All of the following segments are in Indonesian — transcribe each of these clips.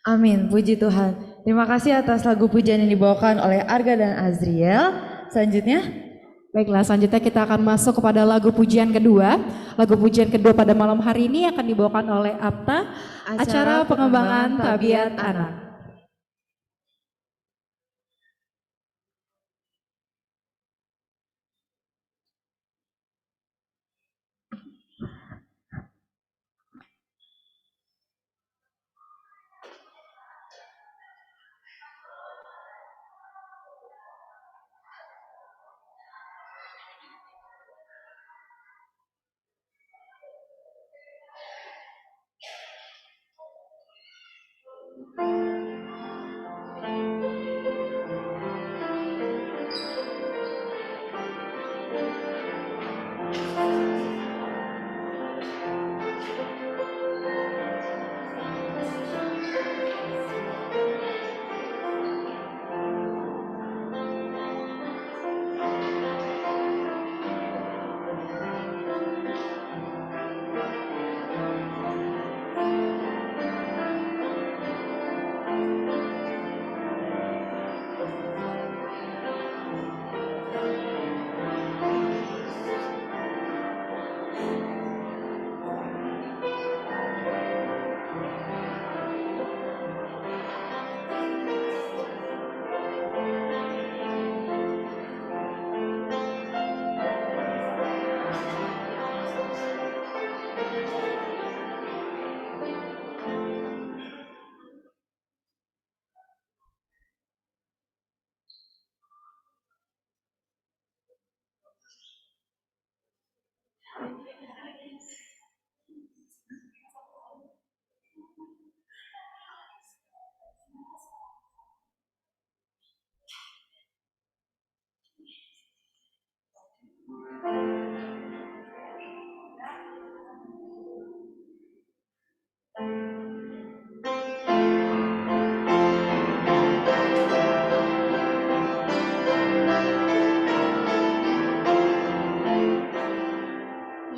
Amin, puji Tuhan. Terima kasih atas lagu pujian yang dibawakan oleh Arga dan Azriel. Selanjutnya, Baiklah, selanjutnya kita akan masuk kepada lagu pujian kedua. Lagu pujian kedua pada malam hari ini akan dibawakan oleh APTA, Acara Pengembangan Tabiat Anak.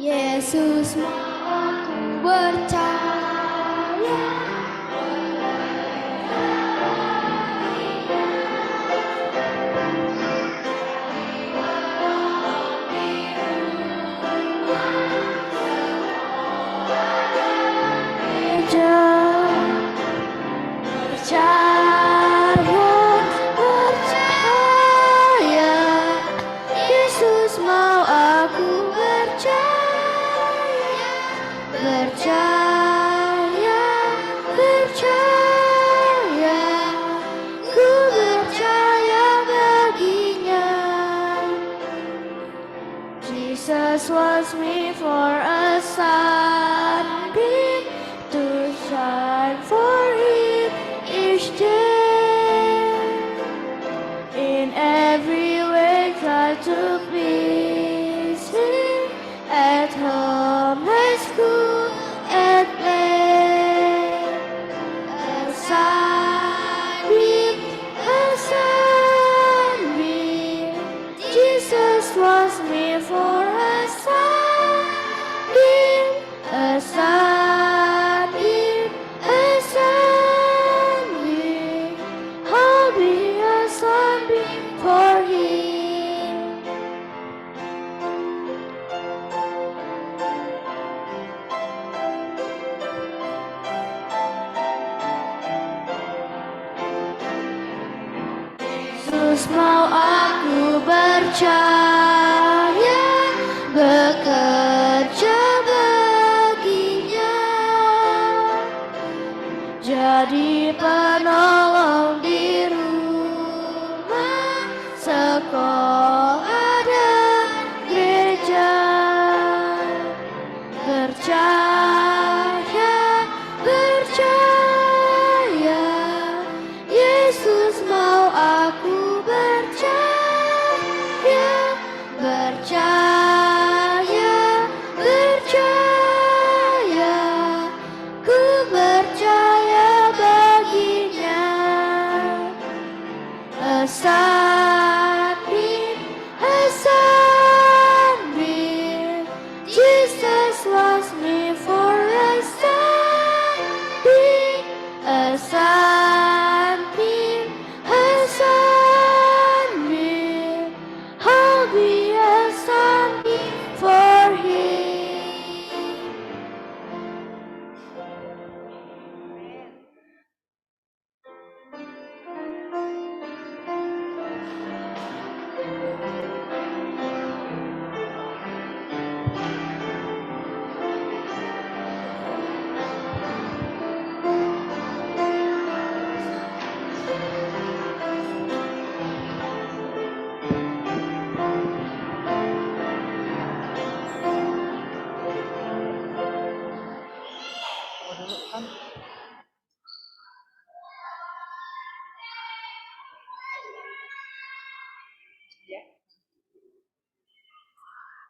Yesus mau aku percaya. Percaya, Yesus mau aku percaya, percaya, percaya, ku percaya baginya. Jesus wants me for a sunbeam to shine for Him each day. In every way, try to please Him at home, at school, at play. A sunbeam, a sunbeam. Jesus wants me for a sunbeam, a sunbeam, a sunbeam. I'll be a sunbeam for Him. Yesus mau aku percaya, bekerja baginya, jadi penolong di rumah, sekolah dan gereja. Percaya, percaya, Yesus mau aku percaya, percaya, percaya, ku percaya baginya. A sunbeam, a sunbeam, Jesus loves me for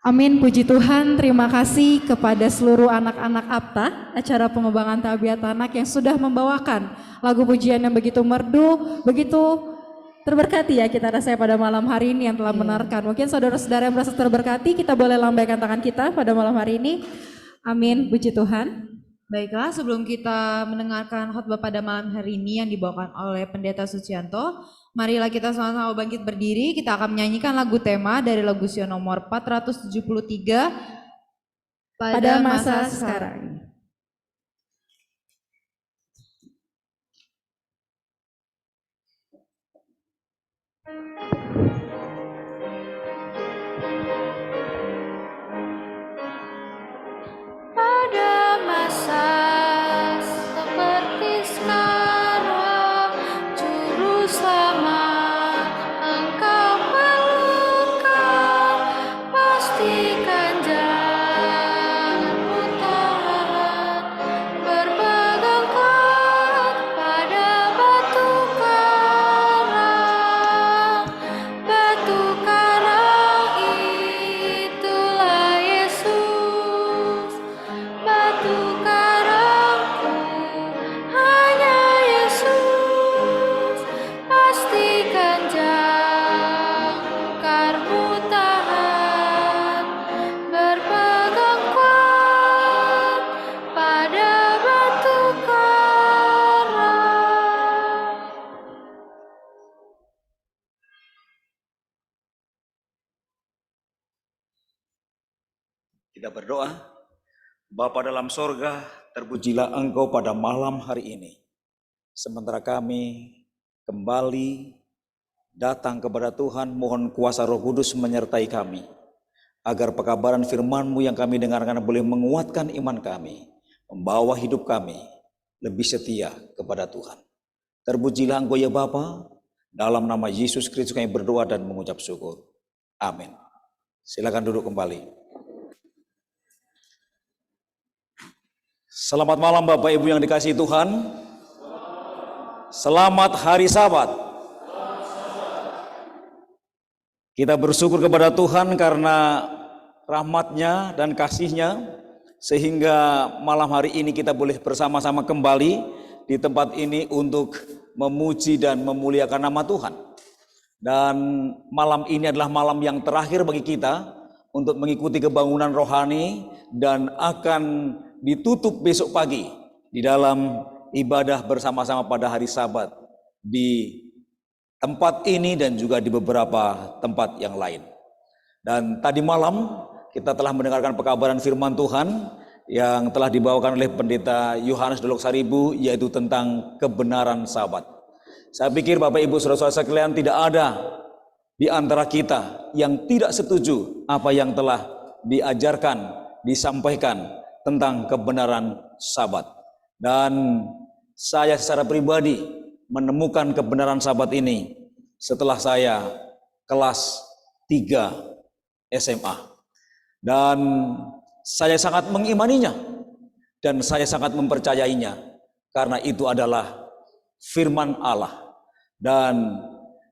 Amin, puji Tuhan. Terima kasih kepada seluruh anak-anak APTA, acara pengembangan tabiat anak yang sudah membawakan lagu pujian yang begitu merdu, begitu terberkati ya kita rasanya pada malam hari ini yang telah menarikan. Mungkin saudara-saudara yang merasa terberkati, kita boleh lambaikan tangan kita pada malam hari ini. Amin, puji Tuhan. Baiklah, sebelum kita mendengarkan khotbah pada malam hari ini yang dibawakan oleh Pendeta Sucianto, marilah kita sama-sama bangkit berdiri. Kita akan menyanyikan lagu tema dari lagu Sion nomor 473 Pada masa sekarang. Pada masa seperti sekarang, Juru Selamat Engkau perlukan, pastikan jalanmu tahan, berpegang kuat pada batu karang. Batu karang itulah Yesus, batu karangku hanya Yesus, pastikan jangkarmu tahan, berpegang kuat pada batu karang. Kita berdoa. Bapa dalam sorga, terpujilah Engkau pada malam hari ini. Sementara kami kembali datang kepada Tuhan, mohon kuasa Roh Kudus menyertai kami, agar pekabaran firman-Mu yang kami dengarkan boleh menguatkan iman kami, membawa hidup kami lebih setia kepada Tuhan. Terpujilah Engkau ya Bapa, dalam nama Yesus Kristus kami berdoa dan mengucap syukur. Amin. Silakan duduk kembali. Selamat malam Bapak Ibu yang dikasihi Tuhan. Selamat hari Sabat. Kita bersyukur kepada Tuhan karena rahmat-Nya dan kasih-Nya, sehingga malam hari ini kita boleh bersama-sama kembali di tempat ini untuk memuji dan memuliakan nama Tuhan. Dan malam ini adalah malam yang terakhir bagi kita untuk mengikuti kebangunan rohani dan akan ditutup besok pagi di dalam ibadah bersama-sama pada hari Sabat di tempat ini dan juga di beberapa tempat yang lain. Dan tadi malam kita telah mendengarkan pekabaran firman Tuhan yang telah dibawakan oleh Pendeta Yohanes Dolok Saribu, yaitu tentang kebenaran Sabat. Saya pikir Bapak Ibu Saudara-saudara sekalian, tidak ada di antara kita yang tidak setuju apa yang telah diajarkan, disampaikan tentang kebenaran Sabat. Dan saya secara pribadi menemukan kebenaran Sabat ini setelah saya kelas 3 SMA. Dan saya sangat mengimaninya dan saya sangat mempercayainya, karena itu adalah firman Allah. Dan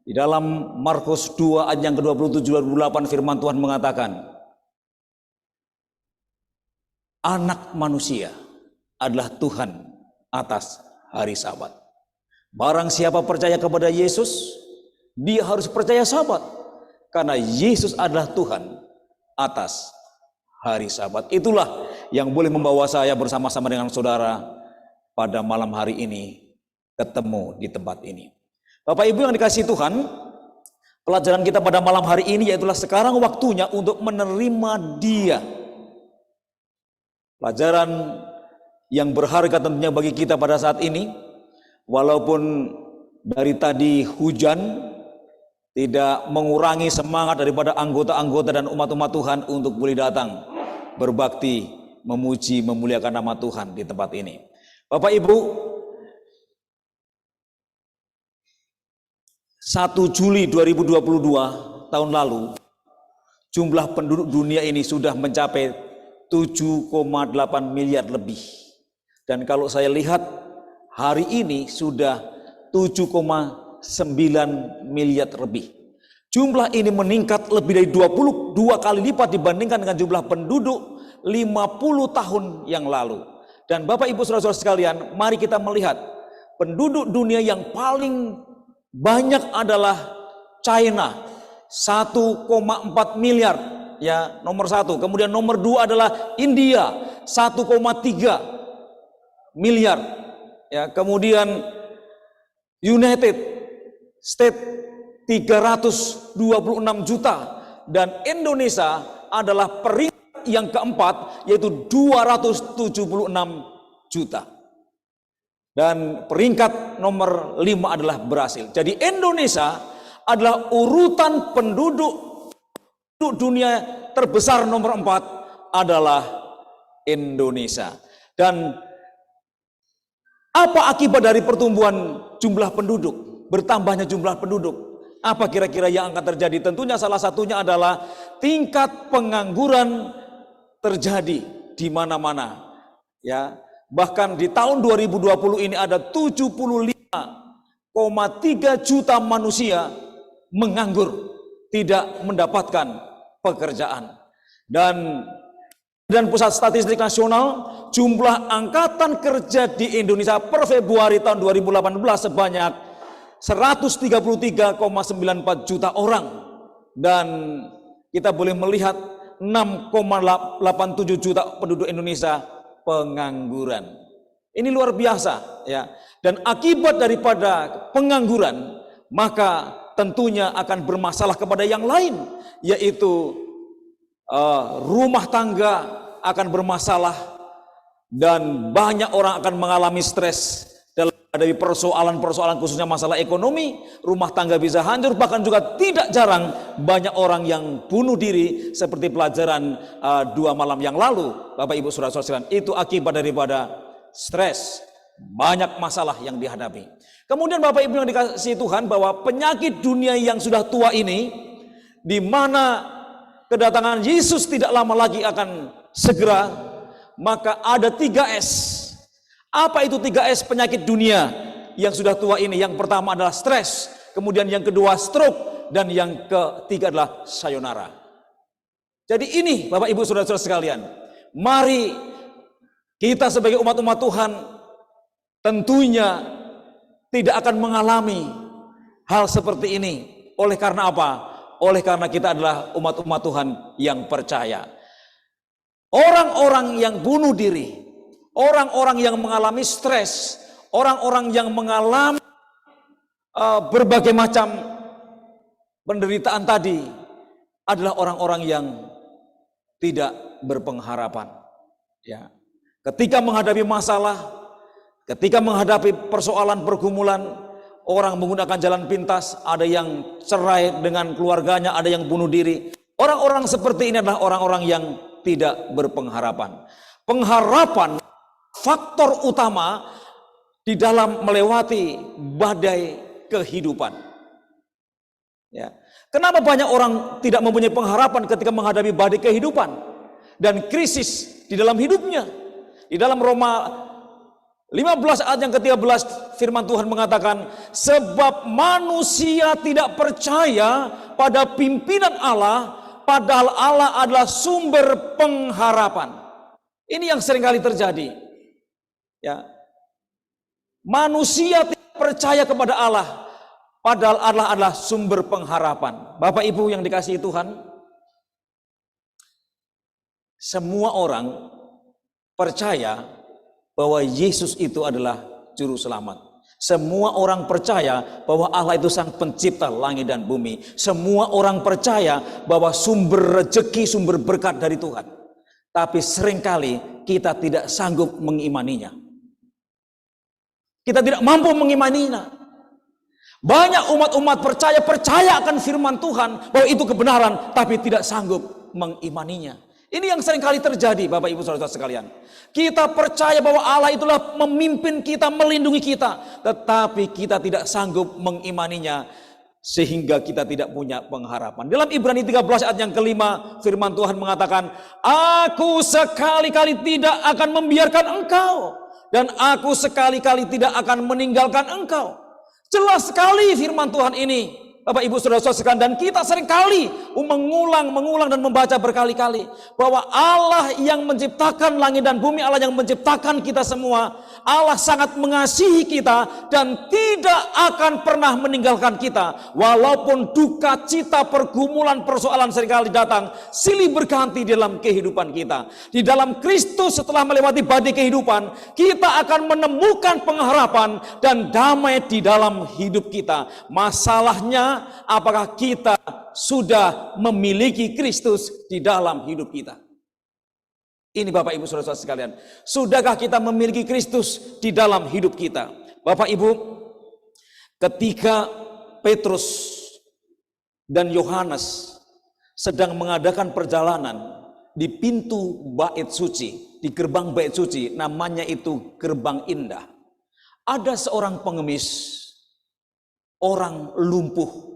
di dalam Markus 2 ayat yang ke-27-28 firman Tuhan mengatakan, Anak manusia adalah Tuhan atas hari Sabat. Barang siapa percaya kepada Yesus, dia harus percaya Sabat, karena Yesus adalah Tuhan atas hari Sabat. Itulah yang boleh membawa saya bersama-sama dengan saudara pada malam hari ini ketemu di tempat ini. Bapak Ibu yang dikasihi Tuhan, pelajaran kita pada malam hari ini yaitulah sekarang waktunya untuk menerima Dia. Pelajaran yang berharga tentunya bagi kita pada saat ini, walaupun dari tadi hujan tidak mengurangi semangat daripada anggota-anggota dan umat-umat Tuhan untuk boleh datang berbakti, memuji, memuliakan nama Tuhan di tempat ini. Bapak Ibu, 1 Juli 2022 tahun lalu, jumlah penduduk dunia ini sudah mencapai 7,8 miliar lebih. Dan kalau saya lihat hari ini sudah 7,9 miliar lebih. Jumlah ini meningkat lebih dari 22 kali lipat dibandingkan dengan jumlah penduduk 50 tahun yang lalu. Dan Bapak Ibu Saudara-saudara sekalian, mari kita melihat penduduk dunia yang paling banyak adalah China, 1,4 miliar, ya, nomor 1. Kemudian nomor 2 adalah India, 1,3 miliar. Ya, kemudian United States 326 juta, dan Indonesia adalah peringkat yang keempat, yaitu 276 juta. Dan peringkat nomor 5 adalah Brasil. Jadi Indonesia adalah urutan penduduk dunia terbesar nomor 4 adalah Indonesia. Dan apa akibat dari pertumbuhan jumlah penduduk, bertambahnya jumlah penduduk? Apa kira-kira yang akan terjadi? Tentunya salah satunya adalah tingkat pengangguran terjadi di mana-mana. Ya, bahkan di tahun 2020 ini ada 75,3 juta manusia menganggur, tidak mendapatkan pekerjaan. Dan Pusat Statistik Nasional, jumlah angkatan kerja di Indonesia per Februari tahun 2018 sebanyak 133,94 juta orang. Dan kita boleh melihat 6,87 juta penduduk Indonesia pengangguran. Ini luar biasa, ya. Dan akibat daripada pengangguran, maka tentunya akan bermasalah kepada yang lain, yaitu rumah tangga akan bermasalah, dan banyak orang akan mengalami stres dalam menghadapi persoalan-persoalan, khususnya masalah ekonomi. Rumah tangga bisa hancur, bahkan juga tidak jarang banyak orang yang bunuh diri, seperti pelajaran 2 malam yang lalu, Bapak Ibu Saudara-saudara sekalian. Itu akibat daripada stres, banyak masalah yang dihadapi. Kemudian Bapak Ibu yang dikasihi Tuhan, bahwa penyakit dunia yang sudah tua ini, di mana kedatangan Yesus tidak lama lagi akan segera, maka ada 3S. Apa itu 3S penyakit dunia yang sudah tua ini? Yang pertama adalah stres, kemudian yang kedua stroke, dan yang ketiga adalah sayonara. Jadi ini Bapak Ibu Saudara-saudara sekalian, mari kita sebagai umat-umat Tuhan tentunya tidak akan mengalami hal seperti ini. Oleh karena apa? Oleh karena kita adalah umat-umat Tuhan yang percaya. Orang-orang yang bunuh diri, orang-orang yang mengalami stres, orang-orang yang mengalami berbagai macam penderitaan tadi adalah orang-orang yang tidak berpengharapan. Ya. Ketika menghadapi masalah, ketika menghadapi persoalan pergumulan, orang menggunakan jalan pintas, ada yang cerai dengan keluarganya, ada yang bunuh diri. Orang-orang seperti ini adalah orang-orang yang tidak berpengharapan. Pengharapan faktor utama di dalam melewati badai kehidupan. Ya. Kenapa banyak orang tidak mempunyai pengharapan ketika menghadapi badai kehidupan dan krisis di dalam hidupnya? Di dalam Roma 15 ayat yang ke-13 firman Tuhan mengatakan, sebab manusia tidak percaya pada pimpinan Allah, padahal Allah adalah sumber pengharapan. Ini yang seringkali terjadi. Ya. Manusia tidak percaya kepada Allah, padahal Allah adalah sumber pengharapan. Bapak Ibu yang dikasihi Tuhan, semua orang percaya bahwa Yesus itu adalah juru selamat. Semua orang percaya bahwa Allah itu sang pencipta langit dan bumi. Semua orang percaya bahwa sumber rezeki, sumber berkat dari Tuhan. Tapi seringkali kita tidak sanggup mengimaninya. Kita tidak mampu mengimaninya. Banyak umat-umat percaya akan firman Tuhan bahwa itu kebenaran, tapi tidak sanggup mengimaninya. Ini yang seringkali terjadi, Bapak Ibu Saudara sekalian. Kita percaya bahwa Allah itulah memimpin kita, melindungi kita, tetapi kita tidak sanggup mengimaninya, sehingga kita tidak punya pengharapan. Dalam Ibrani 13 ayat yang kelima, firman Tuhan mengatakan, aku sekali-kali tidak akan membiarkan engkau dan aku sekali-kali tidak akan meninggalkan engkau. Jelas sekali firman Tuhan ini, Bapak Ibu Saudara-saudara sekalian, dan kita seringkali mengulang dan membaca berkali-kali bahwa Allah yang menciptakan langit dan bumi, Allah yang menciptakan kita semua, Allah sangat mengasihi kita dan tidak akan pernah meninggalkan kita. Walaupun duka cita, pergumulan, persoalan seringkali datang silih berganti dalam kehidupan kita. Di dalam Kristus setelah melewati badai kehidupan, kita akan menemukan pengharapan dan damai di dalam hidup kita. Masalahnya, apakah kita sudah memiliki Kristus di dalam hidup kita? Ini Bapak Ibu Saudara-saudara sekalian, sudahkah kita memiliki Kristus di dalam hidup kita? Bapak Ibu, ketika Petrus dan Yohanes sedang mengadakan perjalanan di pintu bait suci, di gerbang bait suci, namanya itu Gerbang Indah, ada seorang pengemis, orang lumpuh.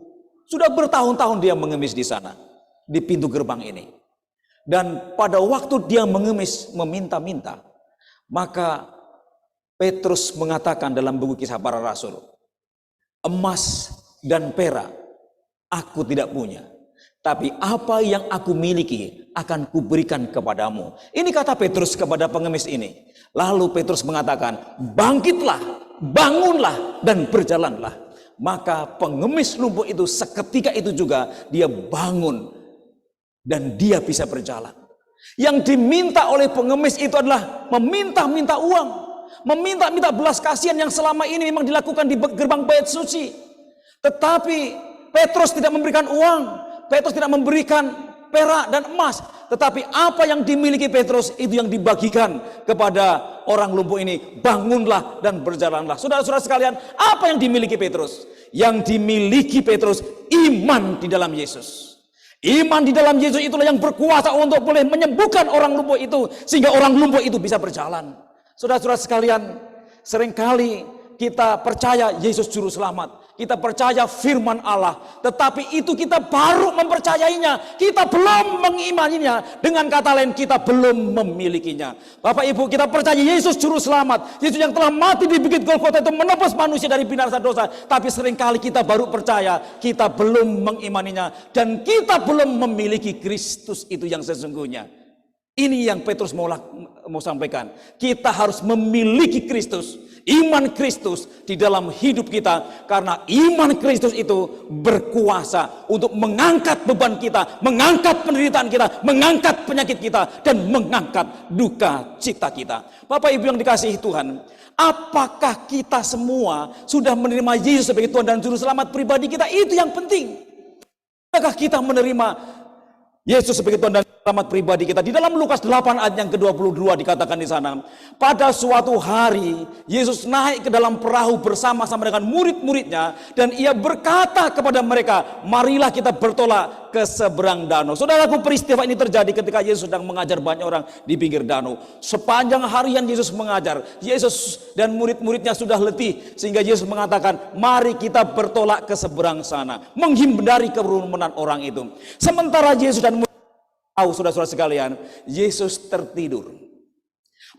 Sudah bertahun-tahun dia mengemis di sana, di pintu gerbang ini. Dan pada waktu dia mengemis, meminta-minta, maka Petrus mengatakan dalam buku Kisah Para Rasul, emas dan perak aku tidak punya, tapi apa yang aku miliki akan kuberikan kepadamu. Ini kata Petrus kepada pengemis ini. Lalu Petrus mengatakan, bangkitlah, bangunlah, dan berjalanlah. Maka pengemis lumpuh itu seketika itu juga dia bangun dan dia bisa berjalan. Yang diminta oleh pengemis itu adalah meminta-minta uang, meminta-minta belas kasihan yang selama ini memang dilakukan di gerbang bait suci. Tetapi Petrus tidak memberikan uang, Petrus tidak memberikan perak dan emas, tetapi apa yang dimiliki Petrus itu yang dibagikan kepada orang lumpuh ini. Bangunlah dan berjalanlah. Saudara-saudara sekalian, apa yang dimiliki Petrus? Yang dimiliki Petrus iman di dalam Yesus. Iman di dalam Yesus itulah yang berkuasa untuk boleh menyembuhkan orang lumpuh itu, sehingga orang lumpuh itu bisa berjalan. Saudara-saudara sekalian, seringkali kita percaya Yesus juru selamat, kita percaya firman Allah, tetapi itu kita baru mempercayainya, kita belum mengimaninya. Dengan kata lain, kita belum memilikinya. Bapak Ibu, kita percaya Yesus juru selamat, Yesus yang telah mati di bukit Golgota itu menebus manusia dari binasa dosa, tapi seringkali kita baru percaya, kita belum mengimaninya, dan kita belum memiliki Kristus itu yang sesungguhnya. Ini yang Petrus mau sampaikan. Kita harus memiliki Kristus, iman Kristus di dalam hidup kita, karena iman Kristus itu berkuasa untuk mengangkat beban kita, mengangkat penderitaan kita, mengangkat penyakit kita, dan mengangkat duka cita kita. Bapak Ibu yang dikasihi Tuhan, apakah kita semua sudah menerima Yesus sebagai Tuhan dan Juru Selamat pribadi kita? Itu yang penting. Apakah kita menerima Yesus sebagai Tuhan dan Selamat pribadi kita? Di dalam Lukas 8 ayat yang ke-22 dikatakan di sana, pada suatu hari Yesus naik ke dalam perahu bersama-sama dengan murid-muridnya, dan ia berkata kepada mereka, marilah kita bertolak ke seberang danau. Saudaraku, peristiwa ini terjadi ketika Yesus sedang mengajar banyak orang di pinggir danau. Sepanjang harian Yesus mengajar, Yesus dan murid-muridnya sudah letih, sehingga Yesus mengatakan, mari kita bertolak ke seberang sana, menghindari kerumunan orang itu. Sementara Yesus dan saudara-saudara sekalian, Yesus tertidur.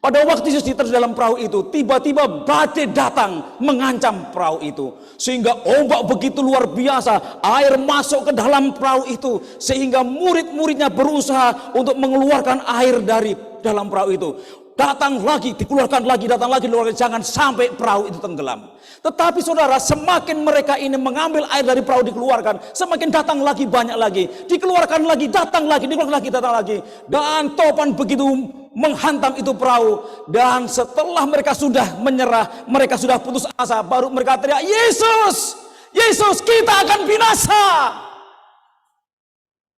Pada waktu Yesus tidur dalam perahu itu, tiba-tiba badai datang mengancam perahu itu, sehingga ombak begitu luar biasa, air masuk ke dalam perahu itu, sehingga murid-muridnya berusaha untuk mengeluarkan air dari dalam perahu itu. Datang lagi, dikeluarkan lagi, datang lagi, jangan sampai perahu itu tenggelam. Tetapi saudara, semakin mereka ini mengambil air dari perahu dikeluarkan, semakin datang lagi, banyak lagi, dikeluarkan lagi, datang lagi, dikeluarkan lagi, datang lagi. Dan topan begitu menghantam itu perahu. Dan setelah mereka sudah menyerah, mereka sudah putus asa, baru mereka teriak, Yesus, Yesus, kita akan binasa.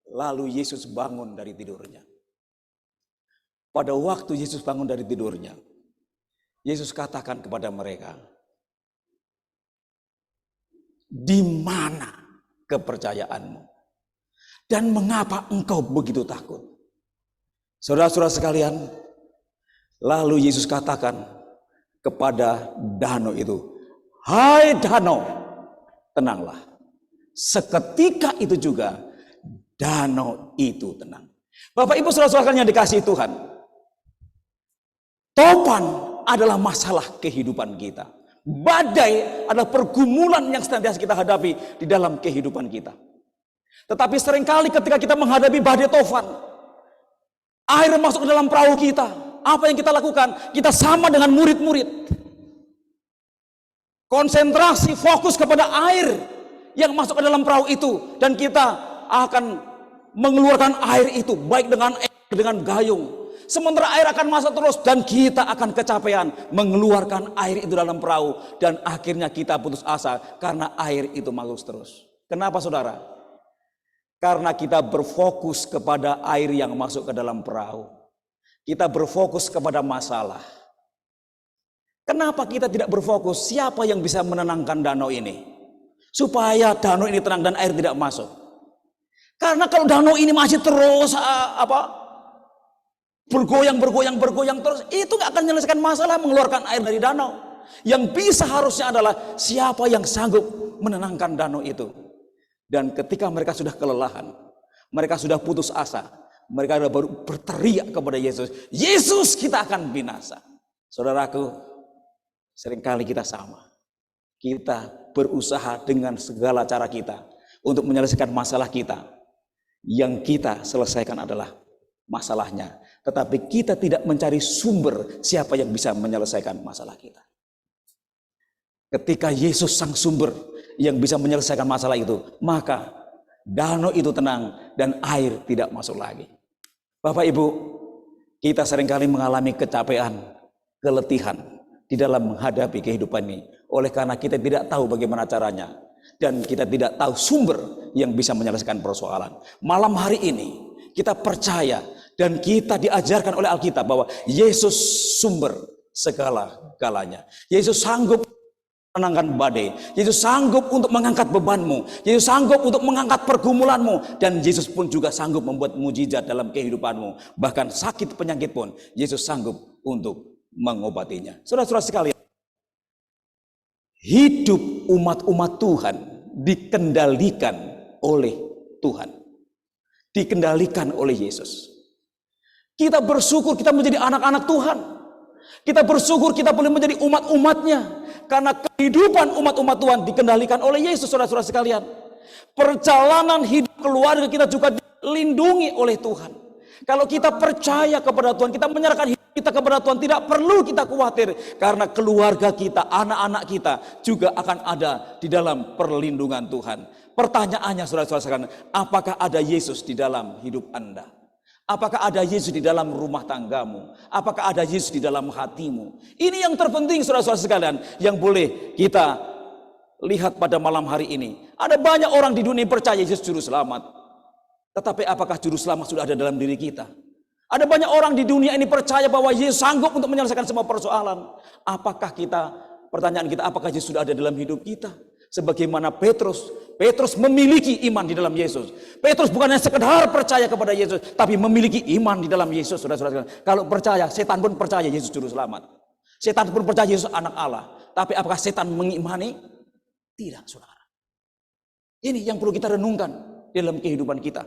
Lalu Yesus bangun dari tidurnya. Pada waktu Yesus bangun dari tidurnya, Yesus katakan kepada mereka, di mana kepercayaanmu? Dan mengapa engkau begitu takut? Saudara-saudara sekalian, lalu Yesus katakan kepada danau itu, hai danau, tenanglah. Seketika itu juga danau itu tenang. Bapak Ibu saudara-saudara yang dikasihi Tuhan, topan adalah masalah kehidupan kita. Badai adalah pergumulan yang senantiasa kita hadapi di dalam kehidupan kita. Tetapi seringkali ketika kita menghadapi badai tofan, air masuk ke dalam perahu kita, apa yang kita lakukan? Kita sama dengan murid-murid. Konsentrasi, fokus kepada air yang masuk ke dalam perahu itu. Dan kita akan mengeluarkan air itu, baik dengan gayung. Sementara air akan masuk terus dan kita akan kecapean mengeluarkan air itu dalam perahu. Dan akhirnya kita putus asa karena air itu masuk terus. Kenapa saudara? Karena kita berfokus kepada air yang masuk ke dalam perahu. Kita berfokus kepada masalah. Kenapa kita tidak berfokus siapa yang bisa menenangkan danau ini? Supaya danau ini tenang dan air tidak masuk. Karena kalau danau ini masih terus bergoyang terus, itu gak akan menyelesaikan masalah mengeluarkan air dari danau. Yang bisa harusnya adalah siapa yang sanggup menenangkan danau itu. Dan ketika mereka sudah kelelahan, mereka sudah putus asa, mereka baru berteriak kepada Yesus, Yesus, kita akan binasa. Saudaraku, seringkali kita sama. Kita berusaha dengan segala cara kita untuk menyelesaikan masalah kita. Yang kita selesaikan adalah masalahnya. Tetapi kita tidak mencari sumber siapa yang bisa menyelesaikan masalah kita. Ketika Yesus sang sumber yang bisa menyelesaikan masalah itu, maka danau itu tenang dan air tidak masuk lagi. Bapak Ibu, kita seringkali mengalami kecapean, keletihan di dalam menghadapi kehidupan ini. Oleh karena kita tidak tahu bagaimana caranya. Dan kita tidak tahu sumber yang bisa menyelesaikan persoalan. Malam hari ini kita percaya dan kita diajarkan oleh Alkitab bahwa Yesus sumber segala-galanya. Yesus sanggup menenangkan badai. Yesus sanggup untuk mengangkat bebanmu. Yesus sanggup untuk mengangkat pergumulanmu. Dan Yesus pun juga sanggup membuat mujizat dalam kehidupanmu. Bahkan sakit penyakit pun Yesus sanggup untuk mengobatinya. Saudara-saudara sekalian, hidup umat-umat Tuhan dikendalikan oleh Tuhan. Dikendalikan oleh Yesus. Kita bersyukur kita menjadi anak-anak Tuhan. Kita bersyukur kita boleh menjadi umat-umatnya. Karena kehidupan umat-umat Tuhan dikendalikan oleh Yesus, saudara-saudara sekalian. Perjalanan hidup keluarga kita juga dilindungi oleh Tuhan. Kalau kita percaya kepada Tuhan, kita menyerahkan hidup kita kepada Tuhan, tidak perlu kita khawatir. Karena keluarga kita, anak-anak kita juga akan ada di dalam perlindungan Tuhan. Pertanyaannya saudara-saudara sekalian, apakah ada Yesus di dalam hidup Anda? Apakah ada Yesus di dalam rumah tanggamu? Apakah ada Yesus di dalam hatimu? Ini yang terpenting saudara-saudara sekalian yang boleh kita lihat pada malam hari ini. Ada banyak orang di dunia percaya Yesus juru selamat. Tetapi apakah juru selamat sudah ada dalam diri kita? Ada banyak orang di dunia ini percaya bahwa Yesus sanggup untuk menyelesaikan semua persoalan. Apakah kita, pertanyaan kita, apakah Yesus sudah ada dalam hidup kita? Sebagaimana Petrus memiliki iman di dalam Yesus. Petrus bukan hanya sekedar percaya kepada Yesus, tapi memiliki iman di dalam Yesus. Saudara-saudara, kalau percaya, setan pun percaya Yesus juru selamat. Setan pun percaya Yesus anak Allah. Tapi apakah setan mengimani? Tidak, saudara. Ini yang perlu kita renungkan dalam kehidupan kita.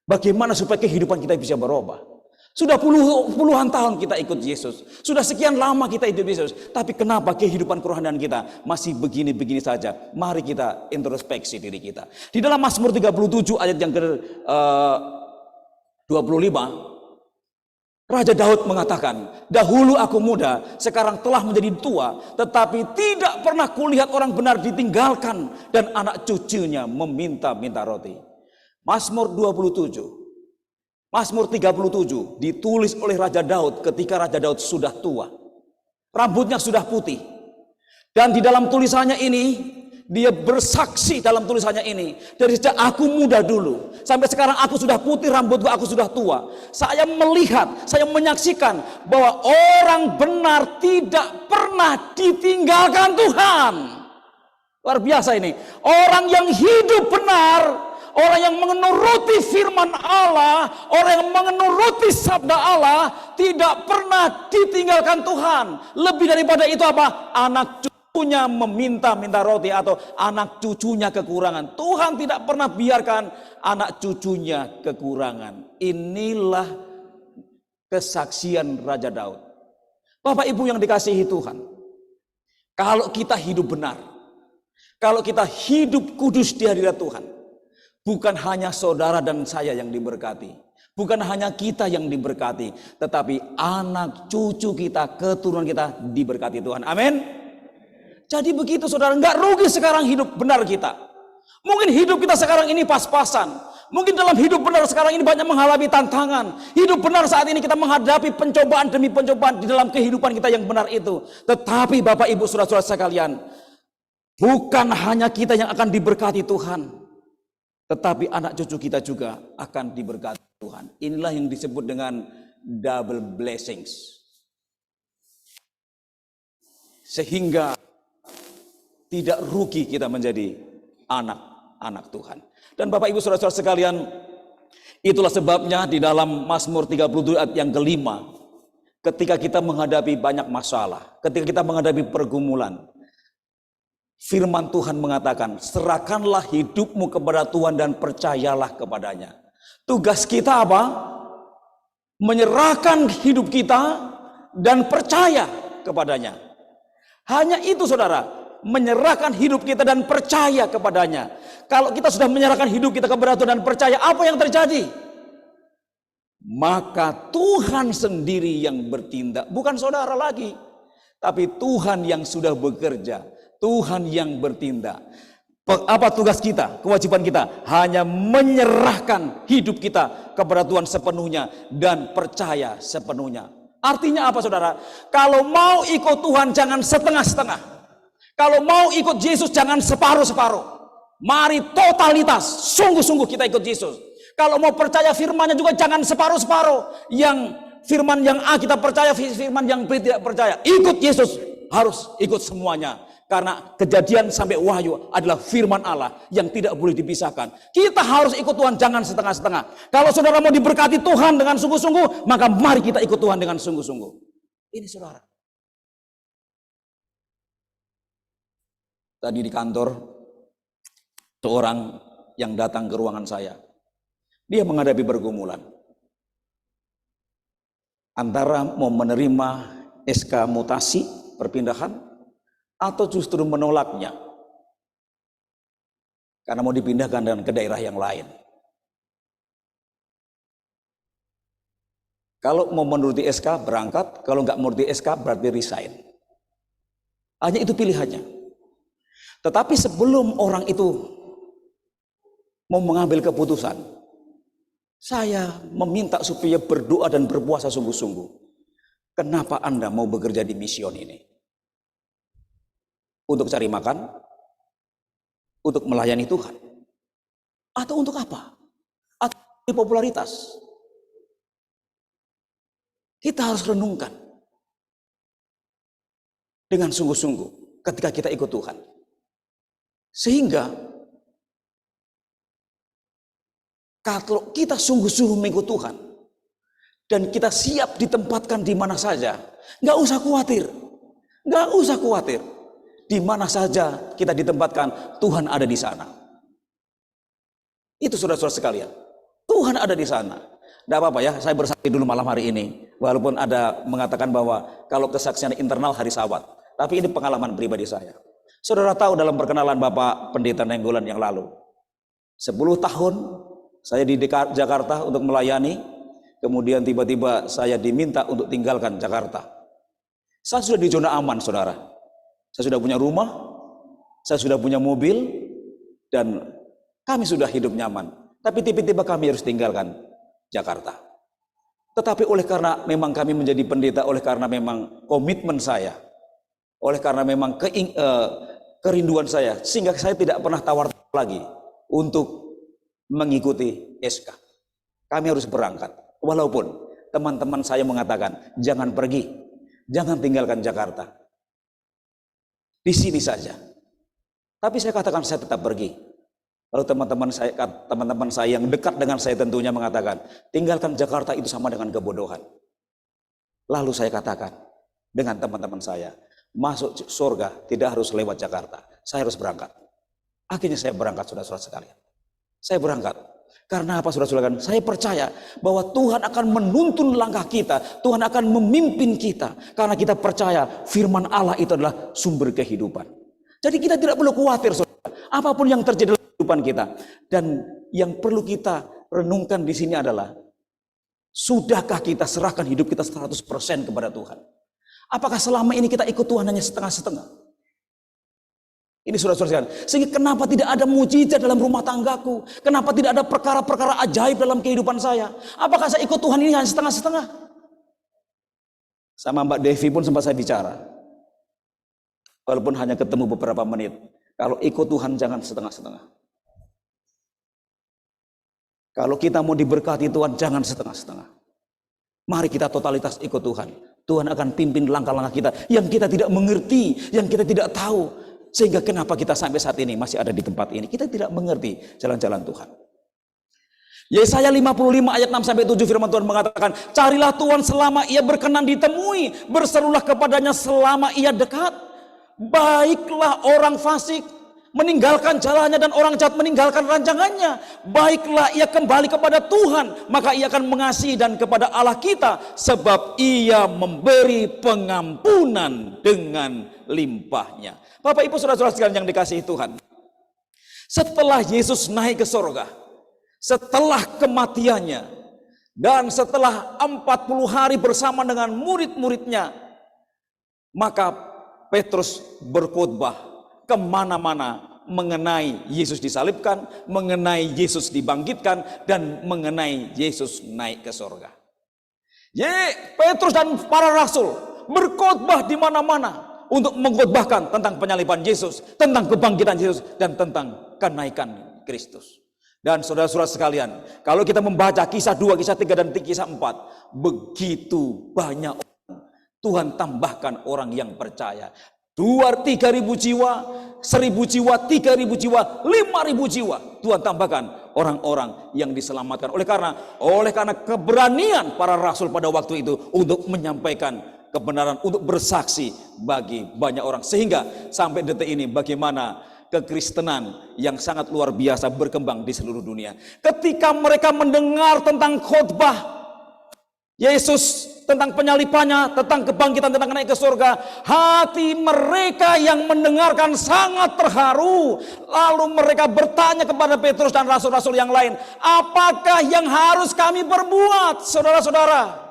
Bagaimana supaya kehidupan kita bisa berubah? Sudah puluhan tahun kita ikut Yesus. Sudah sekian lama kita ikut Yesus. Tapi kenapa kehidupan kerohanian kita masih begini-begini saja? Mari kita introspeksi diri kita. Di dalam Mazmur 37 ayat yang ke-25. Raja Daud mengatakan, dahulu aku muda, sekarang telah menjadi tua. Tetapi tidak pernah kulihat orang benar ditinggalkan. Dan anak cucunya meminta-minta roti. Mazmur 27. Mazmur 37 ditulis oleh Raja Daud ketika Raja Daud sudah tua. Rambutnya sudah putih. Dan di dalam tulisannya ini, dia bersaksi dalam tulisannya ini. Dari sejak aku muda dulu, sampai sekarang aku sudah putih rambutku, aku sudah tua. Saya melihat, saya menyaksikan bahwa orang benar tidak pernah ditinggalkan Tuhan. Luar biasa ini. Orang yang hidup benar, orang yang menuruti firman Allah, orang yang menuruti sabda Allah, tidak pernah ditinggalkan Tuhan. Lebih daripada itu apa? Anak cucunya meminta-minta roti atau anak cucunya kekurangan. Tuhan tidak pernah biarkan anak cucunya kekurangan. Inilah kesaksian Raja Daud. Bapak Ibu yang dikasihi Tuhan, kalau kita hidup benar, kalau kita hidup kudus di hadirat Tuhan, bukan hanya saudara dan saya yang diberkati, bukan hanya kita yang diberkati, tetapi anak cucu kita, keturunan kita diberkati Tuhan. Amin. Jadi begitu saudara, nggak rugi sekarang hidup benar kita. Mungkin hidup kita sekarang ini pas-pasan. Mungkin dalam hidup benar sekarang ini banyak mengalami tantangan. Hidup benar saat ini kita menghadapi pencobaan demi pencobaan di dalam kehidupan kita yang benar itu. Tetapi Bapak Ibu saudara-saudara sekalian, bukan hanya kita yang akan diberkati Tuhan, tetapi anak cucu kita juga akan diberkati Tuhan. Inilah yang disebut dengan double blessings. Sehingga tidak rugi kita menjadi anak-anak Tuhan. Dan Bapak Ibu saudara-saudara sekalian, itulah sebabnya di dalam Mazmur 37 ayat yang kelima, ketika kita menghadapi banyak masalah, ketika kita menghadapi pergumulan, firman Tuhan mengatakan, serahkanlah hidupmu kepada Tuhan dan percayalah kepadanya. Tugas kita apa? Menyerahkan hidup kita dan percaya kepadanya. Hanya itu saudara, menyerahkan hidup kita dan percaya kepadanya. Kalau kita sudah menyerahkan hidup kita kepada Tuhan dan percaya, apa yang terjadi? Maka Tuhan sendiri yang bertindak, bukan saudara lagi, tapi Tuhan yang sudah bekerja, Tuhan yang bertindak. Apa tugas kita, kewajiban kita? Hanya menyerahkan hidup kita kepada Tuhan sepenuhnya dan percaya sepenuhnya. Artinya apa saudara? Kalau mau ikut Tuhan jangan setengah-setengah. Kalau mau ikut Yesus jangan separuh-separuh. Mari totalitas, sungguh-sungguh kita ikut Yesus. Kalau mau percaya firman-Nya juga jangan separuh-separuh. Yang firman yang A kita percaya, firman yang B tidak percaya. Ikut Yesus, harus ikut semuanya. Karena Kejadian sampai Wahyu adalah firman Allah yang tidak boleh dipisahkan. Kita harus ikut Tuhan, jangan setengah-setengah. Kalau saudara mau diberkati Tuhan dengan sungguh-sungguh, maka mari kita ikut Tuhan dengan sungguh-sungguh. Ini saudara. Tadi di kantor, seorang yang datang ke ruangan saya, dia menghadapi pergumulan antara mau menerima SK mutasi perpindahan atau justru menolaknya karena mau dipindahkan dan ke daerah yang lain. Kalau mau menuruti SK berangkat, kalau nggak menuruti SK berarti resign. Hanya itu pilihannya. Tetapi sebelum orang itu mau mengambil keputusan, saya meminta supaya berdoa dan berpuasa sungguh-sungguh. Kenapa Anda mau bekerja di mision ini? Untuk cari makan? Untuk melayani Tuhan? Atau untuk apa? Atau popularitas? Kita harus renungkan dengan sungguh-sungguh ketika kita ikut Tuhan. Sehingga kalau kita sungguh-sungguh mengikut Tuhan dan kita siap ditempatkan di mana saja, nggak usah khawatir, nggak usah khawatir. Di mana saja kita ditempatkan, Tuhan ada di sana. Itu saudara-saudara sekalian, Tuhan ada di sana. Tidak apa-apa ya, saya bersaksi dulu malam hari ini. Walaupun ada mengatakan bahwa kalau kesaksian internal hari Sabat, tapi ini pengalaman pribadi saya. Saudara tahu dalam perkenalan Bapak Pendeta Nenggolan yang lalu, 10 tahun saya di Jakarta untuk melayani, kemudian tiba-tiba saya diminta untuk tinggalkan Jakarta. Saya sudah di zona aman, saudara. Saya sudah punya rumah, saya sudah punya mobil, dan kami sudah hidup nyaman. Tapi tiba-tiba kami harus tinggalkan Jakarta. Tetapi oleh karena memang kami menjadi pendeta, oleh karena memang komitmen saya, oleh karena memang kerinduan saya, sehingga saya tidak pernah tawar lagi untuk mengikuti SK. Kami harus berangkat. Walaupun teman-teman saya mengatakan, jangan pergi, jangan tinggalkan Jakarta. Di sini saja. Tapi saya katakan saya tetap pergi. Lalu teman-teman saya yang dekat dengan saya tentunya mengatakan, tinggalkan Jakarta itu sama dengan kebodohan. Lalu saya katakan dengan teman-teman saya, masuk surga tidak harus lewat Jakarta. Saya harus berangkat. Akhirnya saya berangkat, saudara-saudara sekalian. Saya berangkat. Karena apa saudara-saudara? Saya percaya bahwa Tuhan akan menuntun langkah kita. Tuhan akan memimpin kita. Karena kita percaya firman Allah itu adalah sumber kehidupan. Jadi kita tidak perlu khawatir saudara. Apapun yang terjadi dalam kehidupan kita. Dan yang perlu kita renungkan di sini adalah, sudahkah kita serahkan hidup kita 100% kepada Tuhan? Apakah selama ini kita ikut Tuhan hanya setengah-setengah? Ini saudara-saudara sekalian. Sehingga kenapa tidak ada mujizat dalam rumah tanggaku? Kenapa tidak ada perkara-perkara ajaib dalam kehidupan saya? Apakah saya ikut Tuhan ini hanya setengah-setengah? Sama Mbak Devi pun sempat saya bicara. Walaupun hanya ketemu beberapa menit. Kalau ikut Tuhan jangan setengah-setengah. Kalau kita mau diberkati Tuhan jangan setengah-setengah. Mari kita totalitas ikut Tuhan. Tuhan akan pimpin langkah-langkah kita yang kita tidak mengerti, yang kita tidak tahu. Sehingga kenapa kita sampai saat ini masih ada di tempat ini. Kita tidak mengerti jalan-jalan Tuhan. Yesaya 55 ayat 6-7 firman Tuhan mengatakan, carilah Tuhan selama ia berkenan ditemui, berserulah kepadanya selama ia dekat. Baiklah orang fasik meninggalkan jalannya dan orang jahat meninggalkan rancangannya. Baiklah ia kembali kepada Tuhan, maka ia akan mengasihi, dan kepada Allah kita, sebab ia memberi pengampunan dengan limpahnya. Bapak Ibu saudara-saudara sekalian yang dikasihi Tuhan, setelah Yesus naik ke sorga, setelah kematiannya, dan setelah 40 hari bersama dengan murid-muridnya, maka Petrus berkhotbah kemana-mana mengenai Yesus disalibkan, mengenai Yesus dibangkitkan, dan mengenai Yesus naik ke sorga. Petrus dan para rasul berkhotbah di mana-mana untuk mengkhotbahkan tentang penyaliban Yesus, tentang kebangkitan Yesus, dan tentang kenaikan Kristus. Dan saudara-saudara sekalian, kalau kita membaca kisah 2, kisah 3, dan kisah 4, begitu banyak orang Tuhan tambahkan orang yang percaya. 2-3 ribu jiwa, 1.000 jiwa, 3.000 jiwa, 5.000 jiwa. Tuhan tambahkan orang-orang yang diselamatkan. Oleh karena keberanian para rasul pada waktu itu untuk menyampaikan kebenaran, untuk bersaksi bagi banyak orang. Sehingga sampai detik ini bagaimana kekristenan yang sangat luar biasa berkembang di seluruh dunia. Ketika mereka mendengar tentang khotbah Yesus, tentang penyalipannya, tentang kebangkitan, tentang naik ke surga, hati mereka yang mendengarkan sangat terharu. Lalu mereka bertanya kepada Petrus dan rasul-rasul yang lain, apakah yang harus kami perbuat, saudara-saudara?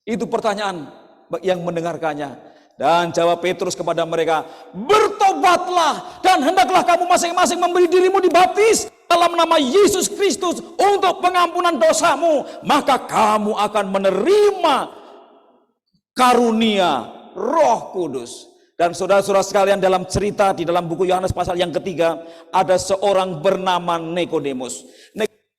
Itu pertanyaan yang mendengarkannya. Dan jawab Petrus kepada mereka, bertobatlah dan hendaklah kamu masing-masing memberi dirimu dibaptis dalam nama Yesus Kristus untuk pengampunan dosamu, maka kamu akan menerima karunia Roh Kudus. Dan saudara-saudara sekalian, dalam cerita di dalam buku Yohanes pasal yang ketiga, ada seorang bernama Nikodemus.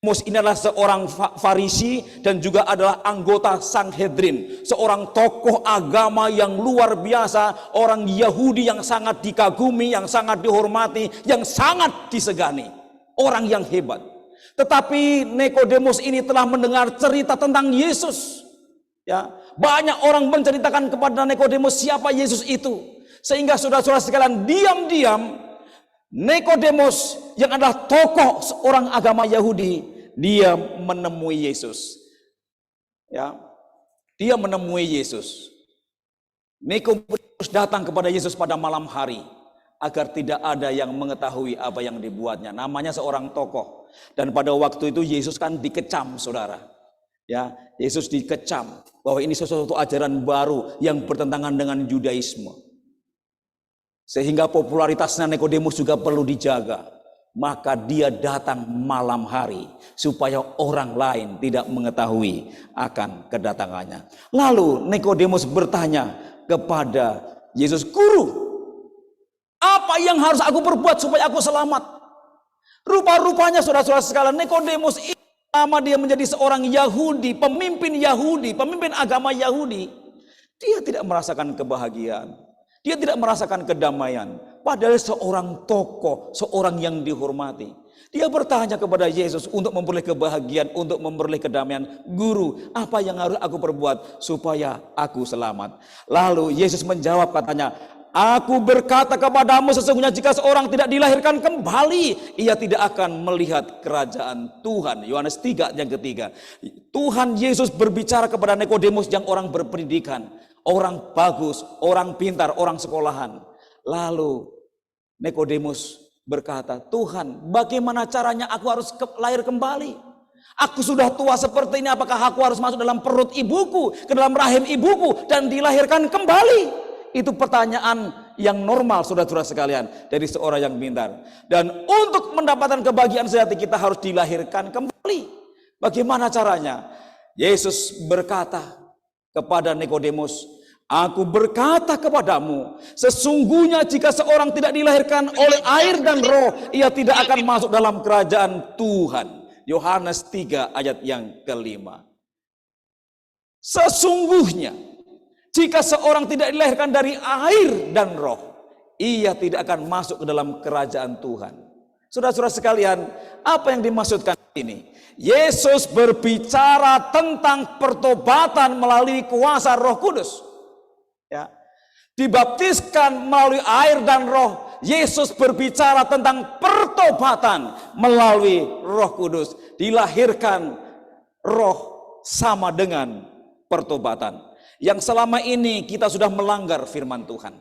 Ini adalah seorang Farisi dan juga adalah anggota Sanhedrin, seorang tokoh agama yang luar biasa, orang Yahudi yang sangat dikagumi, yang sangat dihormati, yang sangat disegani, orang yang hebat. Tetapi Nikodemus ini telah mendengar cerita tentang Yesus. Ya, banyak orang menceritakan kepada Nikodemus siapa Yesus itu, sehingga saudara-saudara sekalian, diam-diam Nikodemus yang adalah tokoh seorang agama Yahudi, dia menemui Yesus. Ya, dia menemui Yesus. Nikodemus datang kepada Yesus pada malam hari agar tidak ada yang mengetahui apa yang dibuatnya. Namanya seorang tokoh. Dan pada waktu itu Yesus kan dikecam, saudara. Ya, Yesus dikecam bahwa ini sesuatu ajaran baru yang bertentangan dengan Judaisme. Sehingga popularitasnya Nikodemus juga perlu dijaga. Maka dia datang malam hari supaya orang lain tidak mengetahui akan kedatangannya. Lalu Nikodemus bertanya kepada Yesus, "Guru, apa yang harus aku perbuat supaya aku selamat?" Rupa-rupanya saudara-saudara sekalian, Nikodemus ini lama dia menjadi seorang Yahudi, pemimpin agama Yahudi. Dia tidak merasakan kebahagiaan. Dia tidak merasakan kedamaian. Padahal seorang tokoh, seorang yang dihormati. Dia bertanya kepada Yesus untuk memperoleh kebahagiaan, untuk memperoleh kedamaian. "Guru, apa yang harus aku perbuat supaya aku selamat?" Lalu Yesus menjawab, katanya, Aku berkata kepadamu, sesungguhnya jika seorang tidak dilahirkan kembali, ia tidak akan melihat kerajaan Tuhan. Yohanes 3 yang ketiga. Tuhan Yesus berbicara kepada Nikodemus yang orang berpendidikan, orang bagus, orang pintar, orang sekolahan. Lalu Nikodemus berkata, Tuhan, bagaimana caranya aku harus lahir kembali? Aku sudah tua seperti ini, apakah aku harus masuk dalam perut ibuku, ke dalam rahim ibuku, dan dilahirkan kembali? Itu pertanyaan yang normal, saudara-saudara sekalian, dari seorang yang pintar. Dan untuk mendapatkan kebahagiaan sejati, kita harus dilahirkan kembali. Bagaimana caranya? Yesus berkata kepada Nikodemus, aku berkata kepadamu, sesungguhnya jika seorang tidak dilahirkan oleh air dan roh, ia tidak akan masuk dalam kerajaan Tuhan. Yohanes 3 ayat yang kelima. Sesungguhnya jika seorang tidak dilahirkan dari air dan roh, ia tidak akan masuk ke dalam kerajaan Tuhan. Saudara-saudara sekalian, apa yang dimaksudkan ini? Yesus berbicara tentang pertobatan melalui kuasa Roh Kudus. Ya. Dibaptiskan melalui air dan roh. Yesus berbicara tentang pertobatan melalui Roh Kudus. Dilahirkan roh sama dengan pertobatan. Yang selama ini kita sudah melanggar firman Tuhan.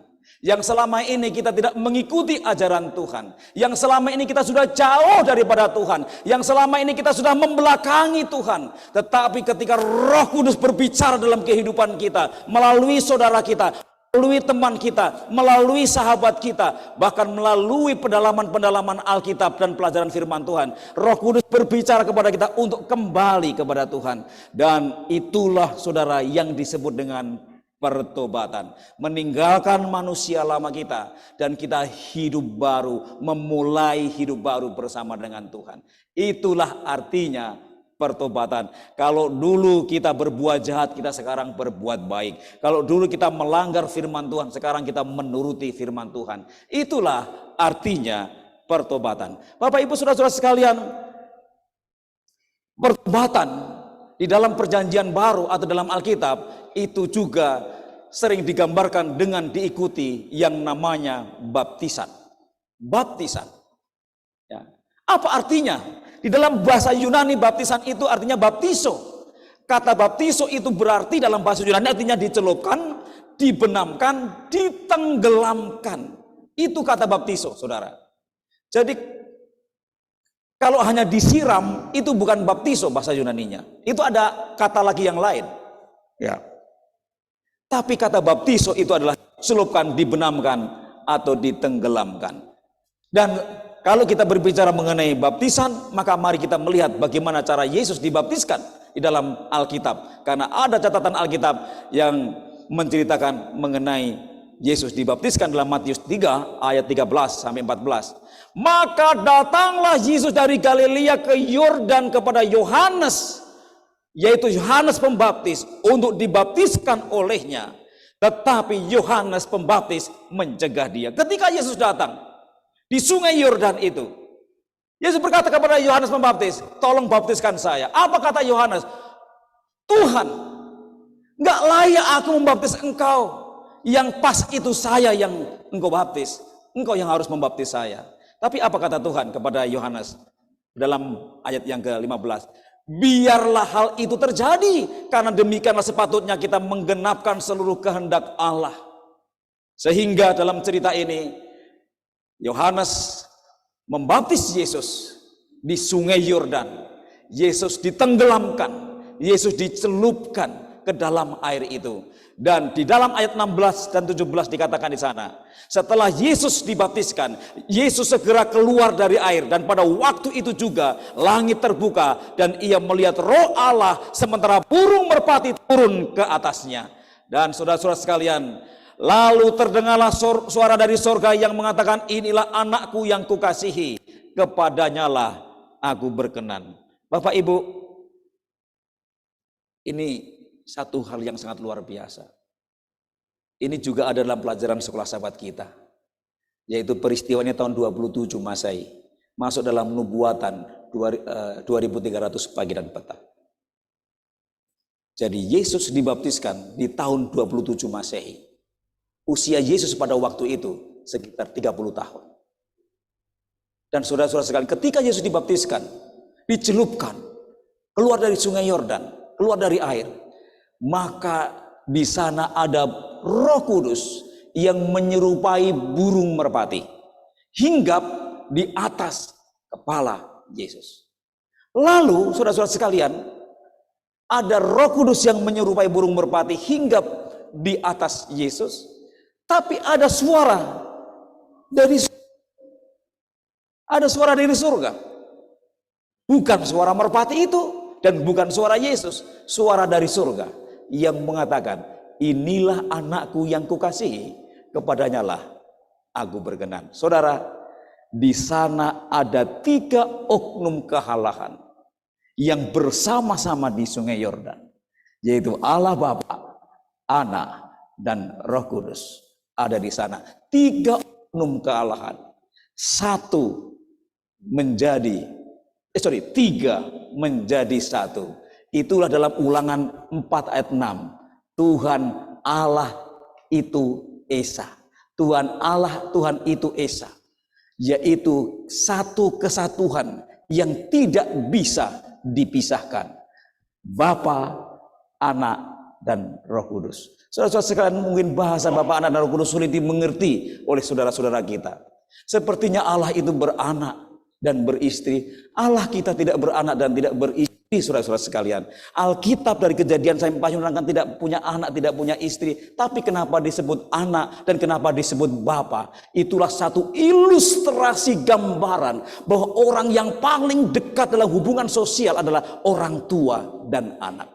Yang selama ini kita tidak mengikuti ajaran Tuhan. Yang selama ini kita sudah jauh daripada Tuhan. Yang selama ini kita sudah membelakangi Tuhan. Tetapi ketika Roh Kudus berbicara dalam kehidupan kita, melalui saudara kita, melalui teman kita, melalui sahabat kita, bahkan melalui pendalaman-pendalaman Alkitab dan pelajaran firman Tuhan, Roh Kudus berbicara kepada kita untuk kembali kepada Tuhan. Dan itulah saudara yang disebut dengan pertobatan. Meninggalkan manusia lama kita dan kita hidup baru, memulai hidup baru bersama dengan Tuhan. Itulah artinya pertobatan. Kalau dulu kita berbuat jahat, kita sekarang berbuat baik. Kalau dulu kita melanggar firman Tuhan, sekarang kita menuruti firman Tuhan. Itulah artinya pertobatan. Bapak Ibu saudara-saudara sekalian, pertobatan di dalam perjanjian baru atau dalam Alkitab itu juga sering digambarkan dengan diikuti yang namanya baptisan. Baptisan. Ya. Apa artinya? Di dalam bahasa Yunani baptisan itu artinya baptiso. Kata baptiso itu berarti dalam bahasa Yunani artinya dicelupkan, dibenamkan, ditenggelamkan. Itu kata baptiso, saudara. Jadi kalau hanya disiram itu bukan baptiso bahasa Yunaninya. Itu ada kata lagi yang lain. Ya. Tapi kata baptiso itu adalah celupkan, dibenamkan atau ditenggelamkan. Dan kalau kita berbicara mengenai baptisan, maka mari kita melihat bagaimana cara Yesus dibaptiskan di dalam Alkitab. Karena ada catatan Alkitab yang menceritakan mengenai Yesus dibaptiskan dalam Matius 3 ayat 13 sampai 14. Maka datanglah Yesus dari Galilea ke Yordan kepada Yohanes, yaitu Yohanes Pembaptis, untuk dibaptiskan olehnya. Tetapi Yohanes Pembaptis mencegah dia. Ketika Yesus datang di sungai Yordan itu, Yesus berkata kepada Yohanes Pembaptis, tolong baptiskan saya. Apa kata Yohanes? Tuhan, gak layak aku membaptis engkau. Yang pas itu saya yang engkau baptis. Engkau yang harus membaptis saya. Tapi apa kata Tuhan kepada Yohanes dalam ayat yang ke-15? Biarlah hal itu terjadi, karena demikianlah sepatutnya kita menggenapkan seluruh kehendak Allah. Sehingga dalam cerita ini Yohanes membaptis Yesus di sungai Yordan. Yesus ditenggelamkan, Yesus dicelupkan ke dalam air itu. Dan di dalam ayat 16 dan 17 dikatakan di sana, setelah Yesus dibaptiskan, Yesus segera keluar dari air, dan pada waktu itu juga langit terbuka dan ia melihat Roh Allah sementara burung merpati turun ke atasnya. Dan saudara-saudara sekalian, lalu terdengarlah suara dari sorga yang mengatakan, inilah anakku yang kukasihi, kepadanyalah aku berkenan. Bapak Ibu, ini satu hal yang sangat luar biasa. Ini juga ada dalam pelajaran sekolah sahabat kita, yaitu peristiwanya tahun 27 Masehi, masuk dalam nubuatan 2300 pagi dan petang. Jadi Yesus dibaptiskan di tahun 27 Masehi. Usia Yesus pada waktu itu sekitar 30 tahun. Dan saudara-saudara sekalian, ketika Yesus dibaptiskan, dicelupkan, keluar dari sungai Yordan, keluar dari air, maka di sana ada Roh Kudus yang menyerupai burung merpati, hinggap di atas kepala Yesus. Lalu, saudara-saudara sekalian, ada Roh Kudus yang menyerupai burung merpati hinggap di atas Yesus. Tapi ada suara dari surga. Bukan suara merpati itu dan bukan suara Yesus, suara dari surga yang mengatakan, inilah anakku yang kukasihi, kepadanya lah aku berkenan. Saudara, di sana ada 3 oknum kehalahan yang bersama-sama di sungai Yordan, yaitu Allah Bapa, Anak, dan Roh Kudus. Ada di sana 3 oknum kealahan, 3 menjadi 1. Itulah dalam Ulangan 4 ayat 6. Tuhan Allah itu Esa. Tuhan Allah, Tuhan itu Esa, yaitu satu kesatuan yang tidak bisa dipisahkan. Bapa, Anak, dan Roh Kudus. Saudara-saudara sekalian, mungkin bahasa Bapa, Anak, dan Roh Kudus sulit dimengerti oleh saudara-saudara kita. Sepertinya Allah itu beranak dan beristri. Allah kita tidak beranak dan tidak beristri, saudara-saudara sekalian. Alkitab dari Kejadian sampai menerangkan tidak punya anak, tidak punya istri. Tapi kenapa disebut anak dan kenapa disebut bapa? Itulah satu ilustrasi gambaran bahwa orang yang paling dekat dalam hubungan sosial adalah orang tua dan anak.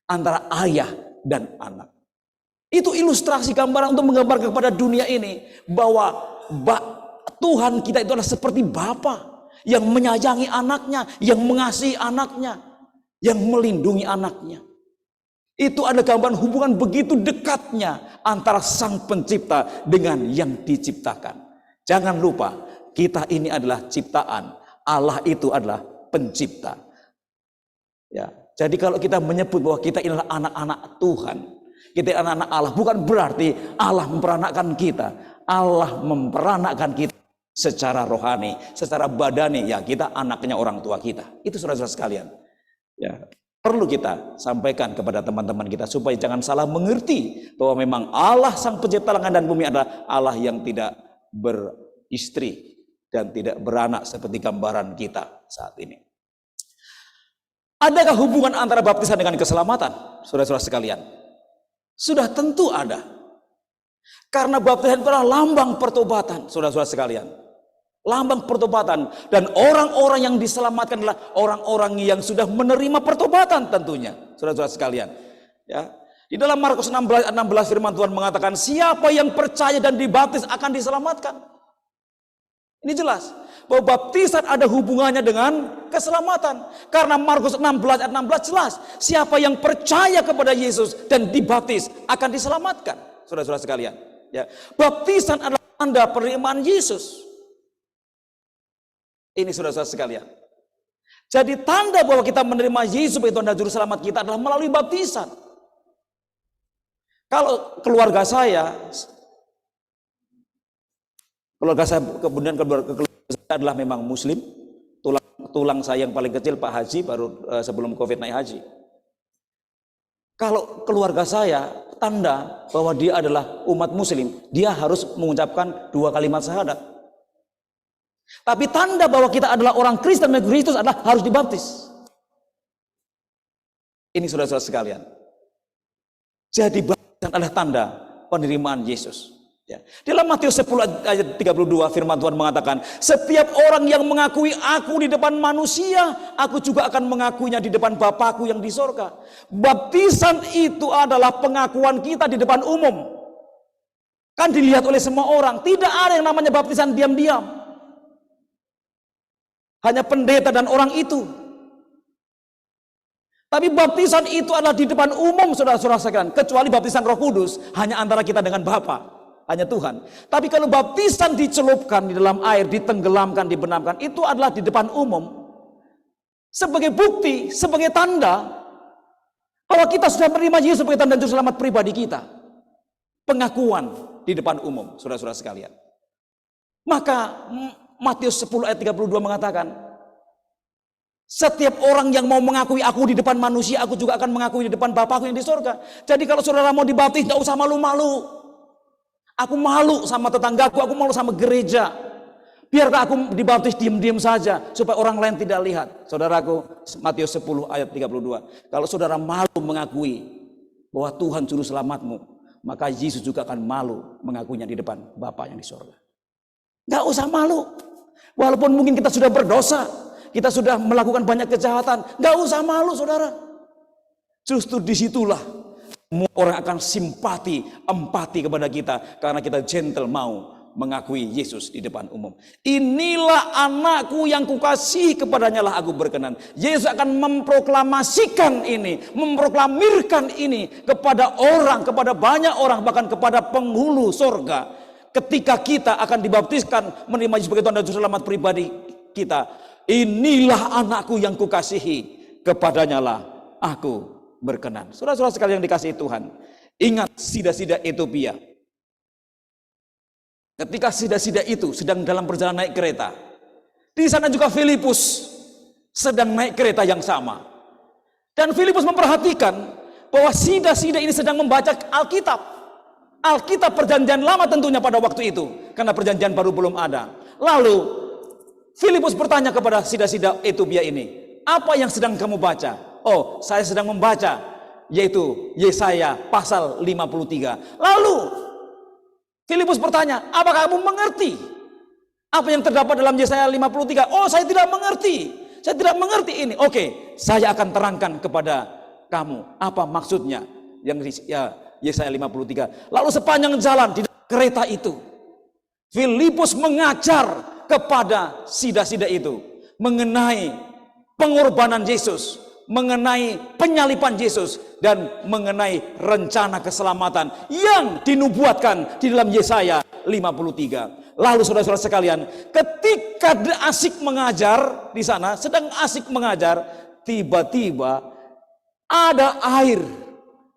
Antara ayah dan anak. Itu ilustrasi gambaran untuk menggambarkan kepada dunia ini bahwa Tuhan kita itu adalah seperti Bapa yang menyayangi anaknya, yang mengasihi anaknya, yang melindungi anaknya. Itu adalah gambaran hubungan begitu dekatnya antara Sang Pencipta dengan yang diciptakan. Jangan lupa, kita ini adalah ciptaan, Allah itu adalah pencipta. Ya, jadi kalau kita menyebut bahwa kita adalah anak-anak Tuhan, kita anak-anak Allah, bukan berarti Allah memperanakkan kita. Allah memperanakkan kita secara rohani, secara badani. Ya, kita anaknya orang tua kita. Itu saudara-saudara sekalian. Ya, perlu kita sampaikan kepada teman-teman kita supaya jangan salah mengerti bahwa memang Allah Sang Pencipta langit dan bumi adalah Allah yang tidak beristri dan tidak beranak seperti gambaran kita saat ini. Adakah hubungan antara baptisan dengan keselamatan, saudara-saudara sekalian? Sudah tentu ada. Karena baptisan adalah lambang pertobatan, saudara-saudara sekalian. Lambang pertobatan. Dan orang-orang yang diselamatkan adalah orang-orang yang sudah menerima pertobatan tentunya, saudara-saudara sekalian. Ya. Di dalam Markus 16 firman Tuhan mengatakan, siapa yang percaya dan dibaptis akan diselamatkan. Ini jelas bahwa baptisan ada hubungannya dengan keselamatan. Karena Markus 16 ayat 16 jelas, siapa yang percaya kepada Yesus dan dibaptis akan diselamatkan, saudara-saudara sekalian. Ya, baptisan adalah tanda penerimaan Yesus. Ini saudara-saudara sekalian. Jadi tanda bahwa kita menerima Yesus sebagai Tuhan dan Juru Selamat kita adalah melalui baptisan. Kalau keluarga saya kemudian keluarga saya adalah memang Muslim. Tulang saya yang paling kecil Pak Haji baru sebelum Covid naik haji. Kalau keluarga saya tanda bahwa dia adalah umat Muslim, dia harus mengucapkan 2 kalimat syahadat. Tapi tanda bahwa kita adalah orang Kristen dan Kristus adalah harus dibaptis. Ini saudara-saudara sekalian. Jadi baptisan adalah tanda penerimaan Yesus. Ya. Dalam Matius 10 ayat 32 firman Tuhan mengatakan, setiap orang yang mengakui aku di depan manusia, aku juga akan mengakuinya di depan Bapakku yang di sorga. Baptisan itu adalah pengakuan kita di depan umum. Kan dilihat oleh semua orang. Tidak ada yang namanya baptisan diam-diam. Hanya pendeta dan orang itu. Tapi baptisan itu adalah di depan umum, saudara-saudara sekalian. Kecuali baptisan Roh Kudus, hanya antara kita dengan Bapa. Hanya Tuhan. Tapi kalau baptisan dicelupkan di dalam air, ditenggelamkan, dibenamkan, itu adalah di depan umum. Sebagai bukti, sebagai tanda bahwa kita sudah menerima Yesus sebagai Tuhan dan Juru Selamat pribadi kita. Pengakuan di depan umum, saudara-saudara sekalian. Maka Matius 10 ayat 32 mengatakan, setiap orang yang mau mengakui aku di depan manusia, aku juga akan mengakui di depan Bapakku yang di surga. Jadi kalau saudara mau dibaptis, tidak usah malu-malu. Aku malu sama tetanggaku, aku malu sama gereja. Biarkah aku dibaptis diam-diam saja, supaya orang lain tidak lihat. Saudaraku, Matius 10 ayat 32. Kalau saudara malu mengakui bahwa Tuhan juru selamatmu, maka Yesus juga akan malu mengakuinya di depan Bapa yang di surga. Gak usah malu. Walaupun mungkin kita sudah berdosa, kita sudah melakukan banyak kejahatan, gak usah malu saudara. Justru disitulah semua orang akan simpati, empati kepada kita, karena kita gentle mau mengakui Yesus di depan umum. Inilah anakku yang kukasihi, kepadanya lah aku berkenan. Yesus akan memproklamasikan ini, memproklamirkan ini kepada orang, kepada banyak orang, bahkan kepada penghulu surga. Ketika kita akan dibaptiskan menerima Yesus sebagai Tuhan dan Juru Selamat pribadi kita, inilah anakku yang kukasihi, kepadanya lah aku berkenan. Saudara-saudara sekalian yang dikasihi Tuhan, ingat sida-sida Etiopia. Ketika sida-sida itu sedang dalam perjalanan naik kereta, di sana juga Filipus sedang naik kereta yang sama. Dan Filipus memperhatikan bahwa sida-sida ini sedang membaca Alkitab. Alkitab perjanjian lama tentunya pada waktu itu, karena perjanjian baru belum ada. Lalu Filipus bertanya kepada sida-sida Etiopia ini, apa yang sedang kamu baca? Oh, saya sedang membaca, yaitu Yesaya pasal 53. Lalu Filipus bertanya, apakah kamu mengerti apa yang terdapat dalam Yesaya 53? Oh, saya tidak mengerti. Saya tidak mengerti ini. Oke, saya akan terangkan kepada kamu apa maksudnya yang Yesaya 53. Lalu sepanjang jalan di kereta itu, Filipus mengajar kepada sida-sida itu mengenai pengorbanan Yesus, mengenai penyaliban Yesus, dan mengenai rencana keselamatan yang dinubuatkan di dalam Yesaya 53. Lalu saudara-saudara sekalian, ketika asik mengajar di sana, sedang asik mengajar, tiba-tiba ada air,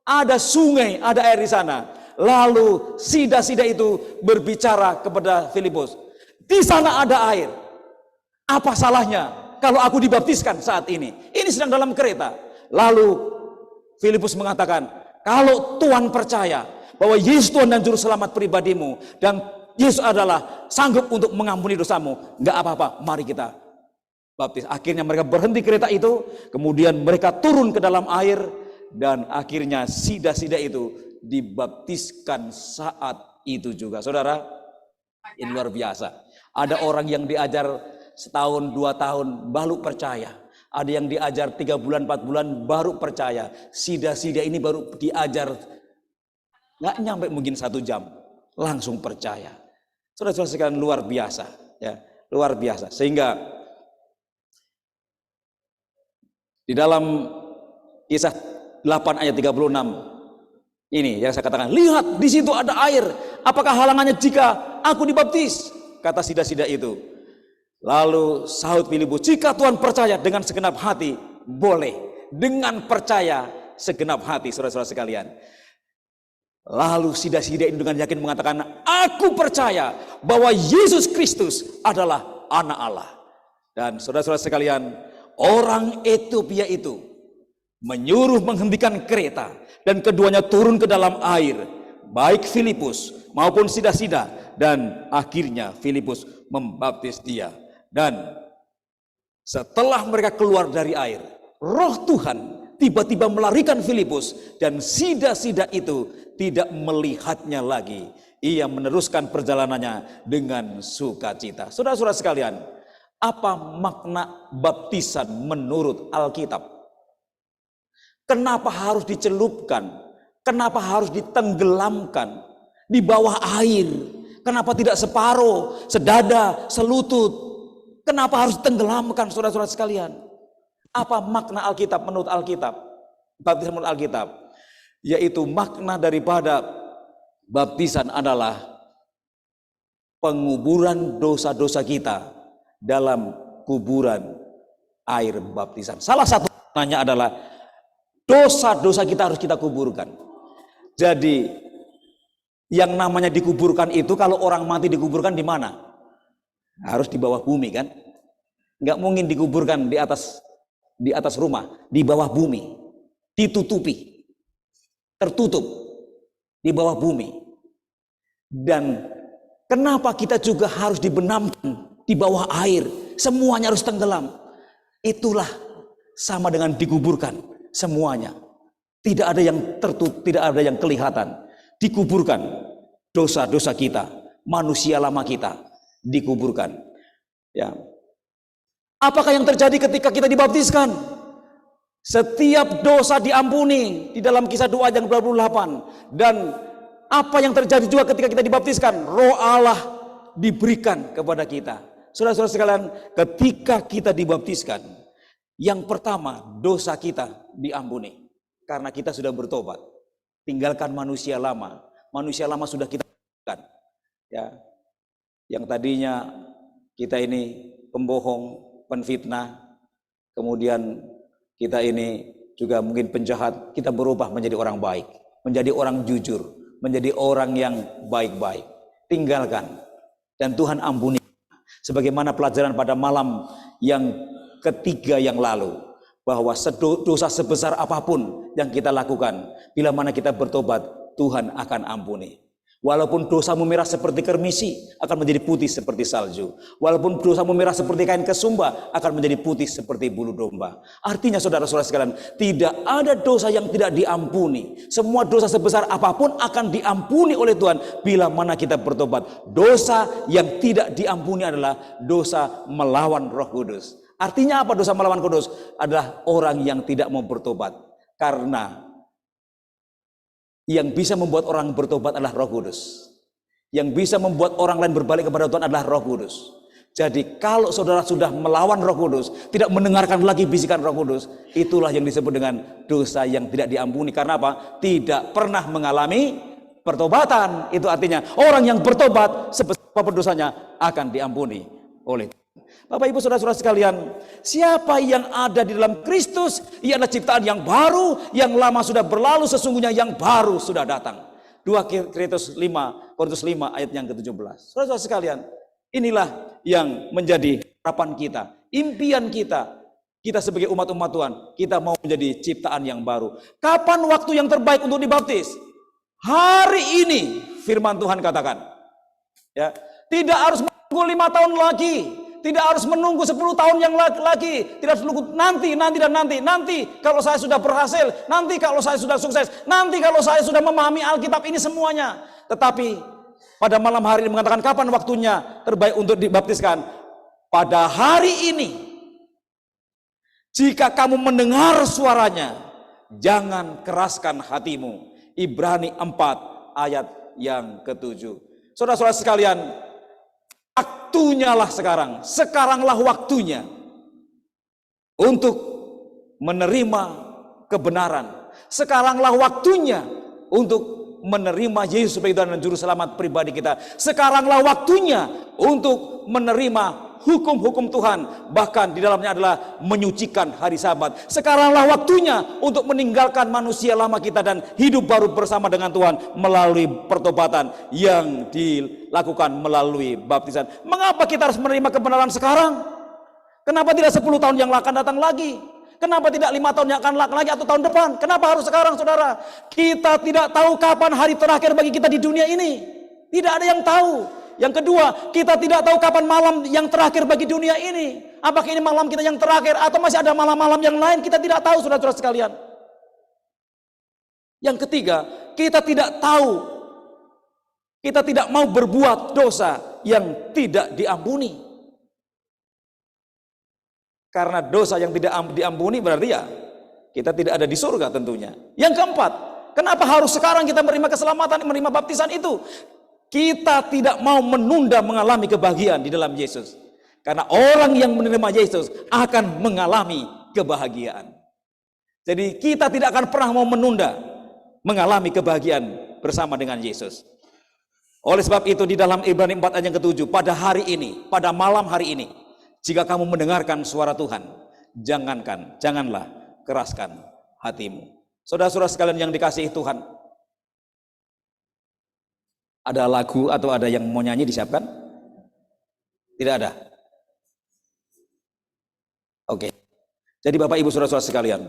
ada sungai, ada air di sana. Lalu sida-sida itu berbicara kepada Filipus, di sana ada air. Apa salahnya kalau aku dibaptiskan saat ini? Ini sedang dalam kereta. Lalu Filipus mengatakan, kalau Tuhan percaya bahwa Yesus Tuhan dan Juru Selamat pribadimu, dan Yesus adalah sanggup untuk mengampuni dosamu, nggak apa-apa, mari kita baptis. Akhirnya mereka berhenti kereta itu, kemudian mereka turun ke dalam air, dan akhirnya sida-sida itu dibaptiskan saat itu juga. Saudara, ini luar biasa. Ada orang yang diajar setahun, 2 tahun baru percaya. Ada yang diajar 3 bulan, 4 bulan baru percaya. Sida-sida ini baru diajar nggak nyampe mungkin 1 jam, langsung percaya. Saudara-saudara sekalian, luar biasa, ya, luar biasa. Sehingga di dalam Kisah 8 ayat 36 ini yang saya katakan, lihat di situ ada air, apakah halangannya jika aku dibaptis? Kata sida-sida itu. Lalu sahut Filipus, jika Tuhan percaya dengan segenap hati, boleh. Dengan percaya segenap hati, saudara-saudara sekalian. Lalu sida-sida ini dengan yakin mengatakan, aku percaya bahwa Yesus Kristus adalah anak Allah. Dan saudara-saudara sekalian, orang Etiopia itu menyuruh menghentikan kereta, dan keduanya turun ke dalam air, baik Filipus maupun sida-sida, dan akhirnya Filipus membaptis dia. Dan setelah mereka keluar dari air, Roh Tuhan tiba-tiba melarikan Filipus, dan sida-sida itu tidak melihatnya lagi. Ia meneruskan perjalanannya dengan sukacita. Saudara-saudara sekalian, apa makna baptisan menurut Alkitab? Kenapa harus dicelupkan? Kenapa harus ditenggelamkan di bawah air? Kenapa tidak separuh, sedada, selutut? Kenapa harus ditenggelamkan, saudara-saudara sekalian? Apa makna Alkitab menurut Alkitab? Baptisan menurut Alkitab, yaitu makna daripada baptisan adalah penguburan dosa-dosa kita dalam kuburan air baptisan. Salah satu maknanya adalah dosa-dosa kita harus kita kuburkan. Jadi Yang namanya dikuburkan itu, kalau orang mati dikuburkan di mana? Harus di bawah bumi kan? Nggak mungkin dikuburkan di atas rumah, di bawah bumi, ditutupi, tertutup di bawah bumi. Dan kenapa kita juga harus dibenamkan di bawah air? Semuanya harus tenggelam. Itulah sama dengan dikuburkan semuanya. Tidak ada yang tertutup, tidak ada yang kelihatan. Dikuburkan dosa-dosa kita, manusia lama kita dikuburkan. Ya. Apakah yang terjadi ketika kita dibaptiskan? Setiap dosa diampuni di dalam Kisah 2 ayat 28. Dan apa yang terjadi juga ketika kita dibaptiskan? Roh Allah diberikan kepada kita. Saudara-saudara sekalian, ketika kita dibaptiskan, yang pertama dosa kita diampuni karena kita sudah bertobat. Tinggalkan manusia lama. Manusia lama sudah kita tinggalkan. Ya. Yang tadinya kita ini pembohong, penfitnah, kemudian kita ini juga mungkin penjahat, kita berubah menjadi orang baik, menjadi orang jujur, menjadi orang yang baik-baik. Tinggalkan dan Tuhan ampuni. Sebagaimana pelajaran pada malam yang ketiga yang lalu, bahwa dosa sebesar apapun yang kita lakukan, bila mana kita bertobat, Tuhan akan ampuni. Walaupun dosamu merah seperti kermisi, akan menjadi putih seperti salju. Walaupun dosamu merah seperti kain kesumba, akan menjadi putih seperti bulu domba. Artinya saudara-saudara sekalian, tidak ada dosa yang tidak diampuni. Semua dosa sebesar apapun akan diampuni oleh Tuhan bila mana kita bertobat. Dosa yang tidak diampuni adalah dosa melawan Roh Kudus. Artinya apa dosa melawan Kudus? Adalah orang yang tidak mau bertobat. Karena yang bisa membuat orang bertobat adalah Roh Kudus. Yang bisa membuat orang lain berbalik kepada Tuhan adalah Roh Kudus. Jadi kalau saudara sudah melawan Roh Kudus, tidak mendengarkan lagi bisikan Roh Kudus, itulah yang disebut dengan dosa yang tidak diampuni. Karena apa? Tidak pernah mengalami pertobatan. Itu artinya orang yang bertobat sebesar apapun dosanya akan diampuni oleh Tuhan. Bapak Ibu Saudara-saudara sekalian, siapa yang ada di dalam Kristus, ia adalah ciptaan yang baru, yang lama sudah berlalu, sesungguhnya yang baru sudah datang. 2 Korintus 5 ayat yang ke-17. Saudara-saudara sekalian, inilah yang menjadi harapan kita, impian kita. Kita sebagai umat-umat Tuhan, kita mau menjadi ciptaan yang baru. Kapan waktu yang terbaik untuk dibaptis? Hari ini, firman Tuhan katakan. Ya, tidak harus menunggu 5 tahun lagi. Tidak harus menunggu 10 tahun yang lagi. Tidak harus menunggu nanti kalau saya sudah berhasil, nanti kalau saya sudah sukses, nanti kalau saya sudah memahami Alkitab ini semuanya. Tetapi pada malam hari ini mengatakan kapan waktunya terbaik untuk dibaptiskan? Pada hari ini. Jika kamu mendengar suaranya, jangan keraskan hatimu. Ibrani 4 ayat yang ke-7. Saudara-saudara sekalian, waktunya lah sekaranglah waktunya untuk menerima kebenaran. Sekaranglah waktunya untuk menerima Yesus sebagai Tuhan dan Juru Selamat pribadi kita. Sekaranglah waktunya untuk menerima hukum-hukum Tuhan, bahkan di dalamnya adalah menyucikan hari Sabat. Sekaranglah waktunya untuk meninggalkan manusia lama kita dan hidup baru bersama dengan Tuhan melalui pertobatan yang dilakukan melalui baptisan. Mengapa kita harus menerima kebenaran sekarang? Kenapa tidak 10 tahun yang akan datang lagi? Kenapa tidak 5 tahun yang akan datang lagi atau tahun depan? Kenapa harus sekarang, saudara? Kita tidak tahu kapan hari terakhir bagi kita di dunia ini. Tidak ada yang tahu. Yang kedua, kita tidak tahu kapan malam yang terakhir bagi dunia ini. Apakah ini malam kita yang terakhir atau masih ada malam-malam yang lain? Kita tidak tahu, saudara-saudara sekalian. Yang ketiga, kita tidak tahu. Kita tidak mau berbuat dosa yang tidak diampuni. Karena dosa yang tidak diampuni berarti ya kita tidak ada di surga tentunya. Yang keempat, kenapa harus sekarang kita menerima keselamatan, menerima baptisan itu? Kita tidak mau menunda mengalami kebahagiaan di dalam Yesus. Karena orang yang menerima Yesus akan mengalami kebahagiaan. Jadi kita tidak akan pernah mau menunda mengalami kebahagiaan bersama dengan Yesus. Oleh sebab itu di dalam Ibrani 4 ayat yang ke-7, pada hari ini, pada malam hari ini, jika kamu mendengarkan suara Tuhan, janganlah keraskan hatimu. Saudara-saudara sekalian yang dikasihi Tuhan, Ada lagu atau ada yang mau nyanyi disiapkan? Tidak ada? Oke. Jadi Bapak Ibu Saudara-saudara sekalian,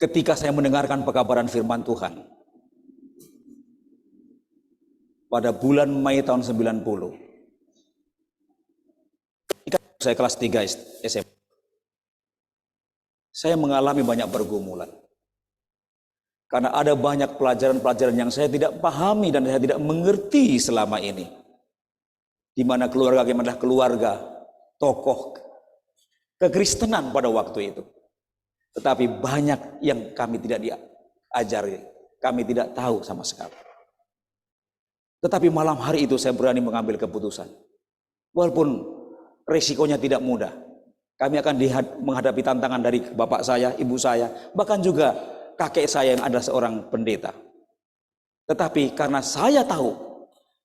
ketika saya mendengarkan pekabaran firman Tuhan pada bulan Mei tahun 90, ketika saya kelas 3 SMP, saya mengalami banyak pergumulan. Karena ada banyak pelajaran-pelajaran yang saya tidak pahami dan saya tidak mengerti selama ini. Di mana keluarga kami adalah keluarga tokoh kekristenan pada waktu itu. Tetapi banyak yang kami tidak diajari, kami tidak tahu sama sekali. Tetapi malam hari itu saya berani mengambil keputusan. Walaupun resikonya tidak mudah. Kami akan menghadapi tantangan dari bapak saya, ibu saya, bahkan juga kakek saya yang adalah seorang pendeta. Tetapi karena saya tahu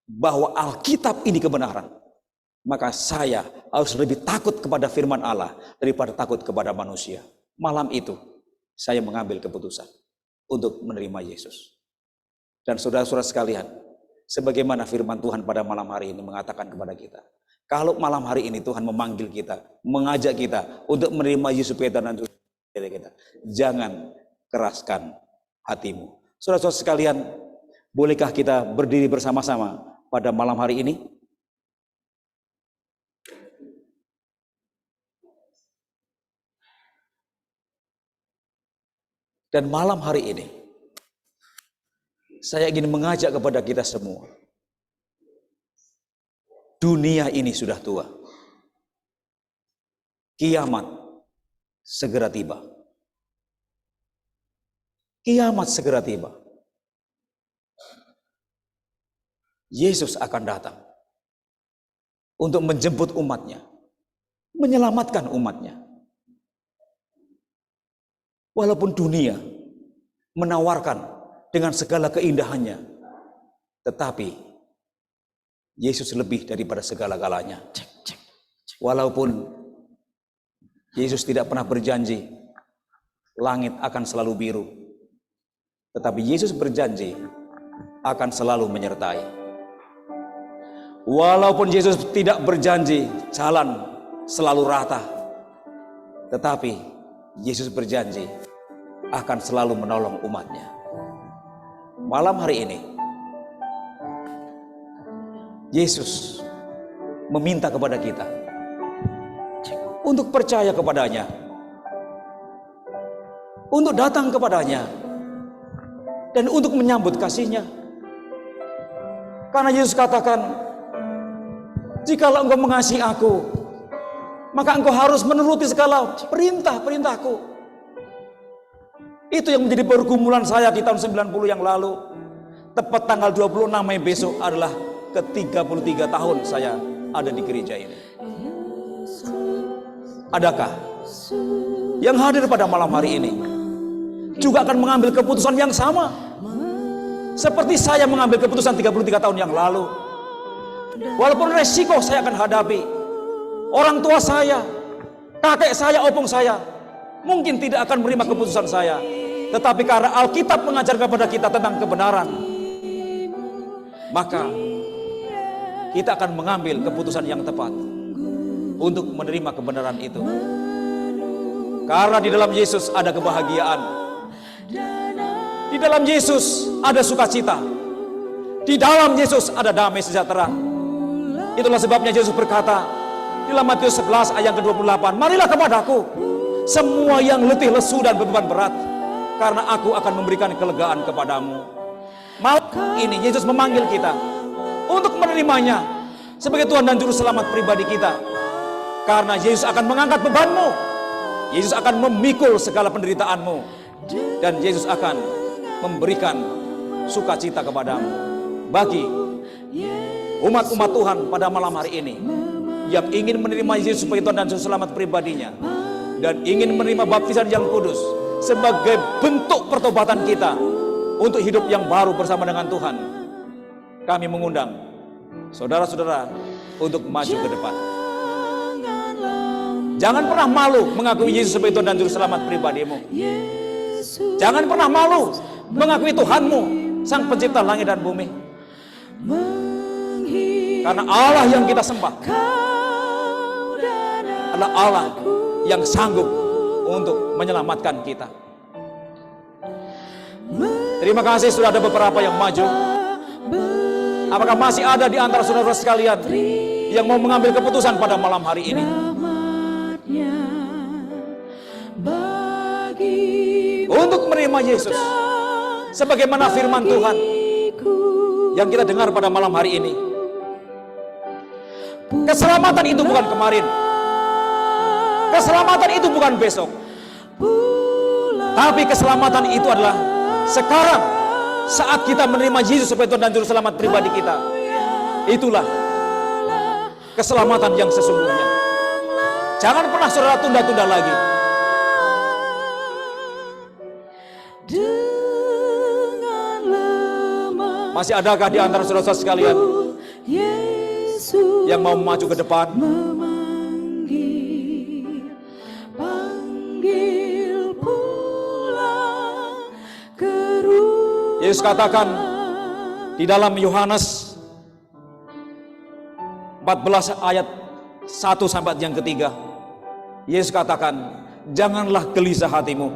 bahwa Alkitab ini kebenaran, maka saya harus lebih takut kepada firman Allah daripada takut kepada manusia. Malam itu saya mengambil keputusan untuk menerima Yesus. Dan saudara-saudara sekalian, sebagaimana firman Tuhan pada malam hari ini mengatakan kepada kita, kalau malam hari ini Tuhan memanggil kita, mengajak kita untuk menerima Yesus dan kita, jangan keraskan hatimu. Saudara-saudara sekalian, bolehkah kita berdiri bersama-sama pada malam hari ini? Dan malam hari ini, saya ingin mengajak kepada kita semua. Dunia ini sudah tua. Kiamat segera tiba. Kiamat segera tiba. Yesus akan datang untuk menjemput umatnya, menyelamatkan umatnya. Walaupun dunia menawarkan dengan segala keindahannya, tetapi Yesus lebih daripada segala-galanya. Walaupun Yesus tidak pernah berjanji langit akan selalu biru, tetapi Yesus berjanji akan selalu menyertai. Walaupun Yesus tidak berjanji jalan selalu rata, tetapi Yesus berjanji akan selalu menolong umatnya. Malam hari ini Yesus meminta kepada kita untuk percaya kepadanya, untuk datang kepadanya, dan untuk menyambut kasih-Nya. Karena Yesus katakan, jikalau engkau mengasihi aku, maka engkau harus menuruti segala perintah-perintahku. Itu yang menjadi pergumulan saya di tahun 90 yang lalu. Tepat tanggal 26 Mei besok adalah ke-33 tahun saya ada di gereja ini. Adakah yang hadir pada malam hari ini juga akan mengambil keputusan yang sama seperti saya mengambil keputusan 33 tahun yang lalu? Walaupun resiko saya akan hadapi, orang tua saya, kakek saya, opung saya mungkin tidak akan menerima keputusan saya, tetapi karena Alkitab mengajar kepada kita tentang kebenaran, maka kita akan mengambil keputusan yang tepat untuk menerima kebenaran itu. Karena di dalam Yesus ada kebahagiaan, di dalam Yesus ada sukacita, di dalam Yesus ada damai sejahtera. Itulah sebabnya Yesus berkata di dalam Matius 11 ayat ke-28, marilah kepadaku semua yang letih lesu dan beban berat, karena aku akan memberikan kelegaan kepadamu. Malam ini Yesus memanggil kita untuk menerimanya sebagai Tuhan dan Juru Selamat pribadi kita. Karena Yesus akan mengangkat bebanmu, Yesus akan memikul segala penderitaanmu, dan Yesus akan memberikan sukacita kepadamu. Bagi umat-umat Tuhan pada malam hari ini yang ingin menerima Yesus sebagai Tuhan dan Juru Selamat pribadinya, dan ingin menerima baptisan yang kudus sebagai bentuk pertobatan kita untuk hidup yang baru bersama dengan Tuhan, kami mengundang saudara-saudara untuk maju ke depan. Jangan pernah malu mengakui Yesus sebagai Tuhan dan Juru Selamat pribadimu. Jangan pernah malu mengakui Tuhanmu, Sang Pencipta langit dan bumi. Karena Allah yang kita sembah adalah Allah yang sanggup untuk menyelamatkan kita. Terima kasih, sudah ada beberapa yang maju. Apakah masih ada di antara saudara sekalian yang mau mengambil keputusan pada malam hari ini? Untuk menerima Yesus sebagaimana firman Tuhan yang kita dengar pada malam hari ini. Keselamatan itu bukan kemarin, keselamatan itu bukan besok, tapi keselamatan itu adalah sekarang, saat kita menerima Yesus sebagai Tuhan dan Juru Selamat pribadi kita. Itulah keselamatan yang sesungguhnya. Jangan pernah saudara tunda-tunda lagi. Masih adakah di antara saudara-saudara sekalian yang mau maju ke depan? Yesus katakan di dalam Yohanes 14 ayat 1 sampai yang ketiga. Yesus katakan, janganlah gelisah hatimu.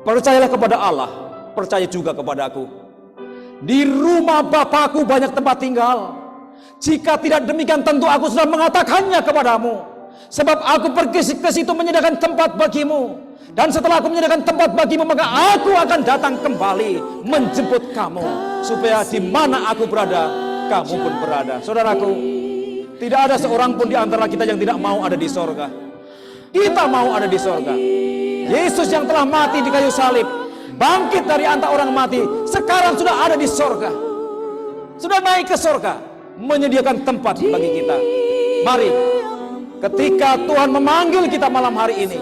Percayalah kepada Allah, percaya juga kepada aku. Di rumah Bapakku banyak tempat tinggal. Jika tidak demikian tentu aku sudah mengatakannya kepadamu. Sebab aku pergi ke situ menyediakan tempat bagimu. Dan setelah aku menyediakan tempat bagimu, maka aku akan datang kembali menjemput kamu, supaya di mana aku berada, kamu pun berada. Saudaraku, tidak ada seorang pun di antara kita yang tidak mau ada di sorga. Kita mau ada di sorga. Yesus yang telah mati di kayu salib, bangkit dari antara orang mati, sekarang sudah ada di sorga. Sudah naik ke sorga, menyediakan tempat bagi kita. Mari, ketika Tuhan memanggil kita malam hari ini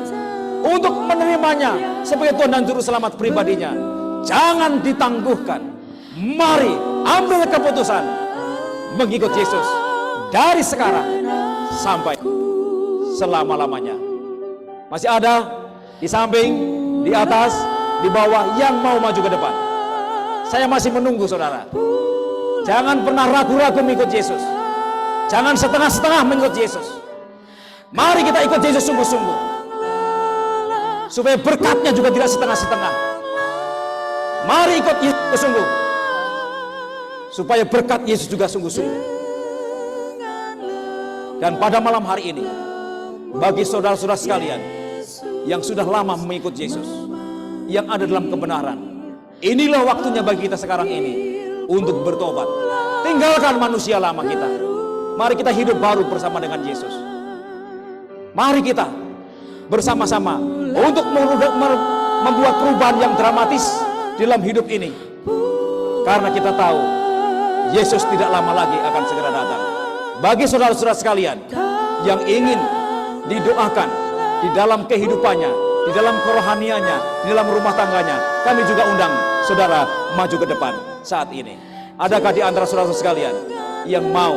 untuk menerimanya sebagai Tuhan dan Juru Selamat pribadinya, jangan ditangguhkan. Mari ambil keputusan mengikut Yesus dari sekarang sampai selama-lamanya. Masih ada di samping, di atas, di bawah yang mau maju ke depan. Saya masih menunggu saudara. Jangan pernah ragu-ragu mengikut Yesus. Jangan setengah-setengah mengikut Yesus. Mari kita ikut Yesus sungguh-sungguh, supaya berkatnya juga tidak setengah-setengah. Mari ikut Yesus sungguh, supaya berkat Yesus juga sungguh-sungguh. Dan pada malam hari ini, bagi saudara-saudara sekalian yang sudah lama mengikut Yesus, yang ada dalam kebenaran, inilah waktunya bagi kita sekarang ini untuk bertobat. Tinggalkan manusia lama kita. Mari kita hidup baru bersama dengan Yesus. Mari kita bersama-sama untuk membuat perubahan yang dramatis dalam hidup ini. Karena kita tahu Yesus tidak lama lagi akan segera datang. Bagi saudara-saudara sekalian yang ingin didoakan di dalam kehidupannya, di dalam kerohaniannya, di dalam rumah tangganya, kami juga undang saudara maju ke depan saat ini. Adakah di antara saudara-saudara sekalian yang mau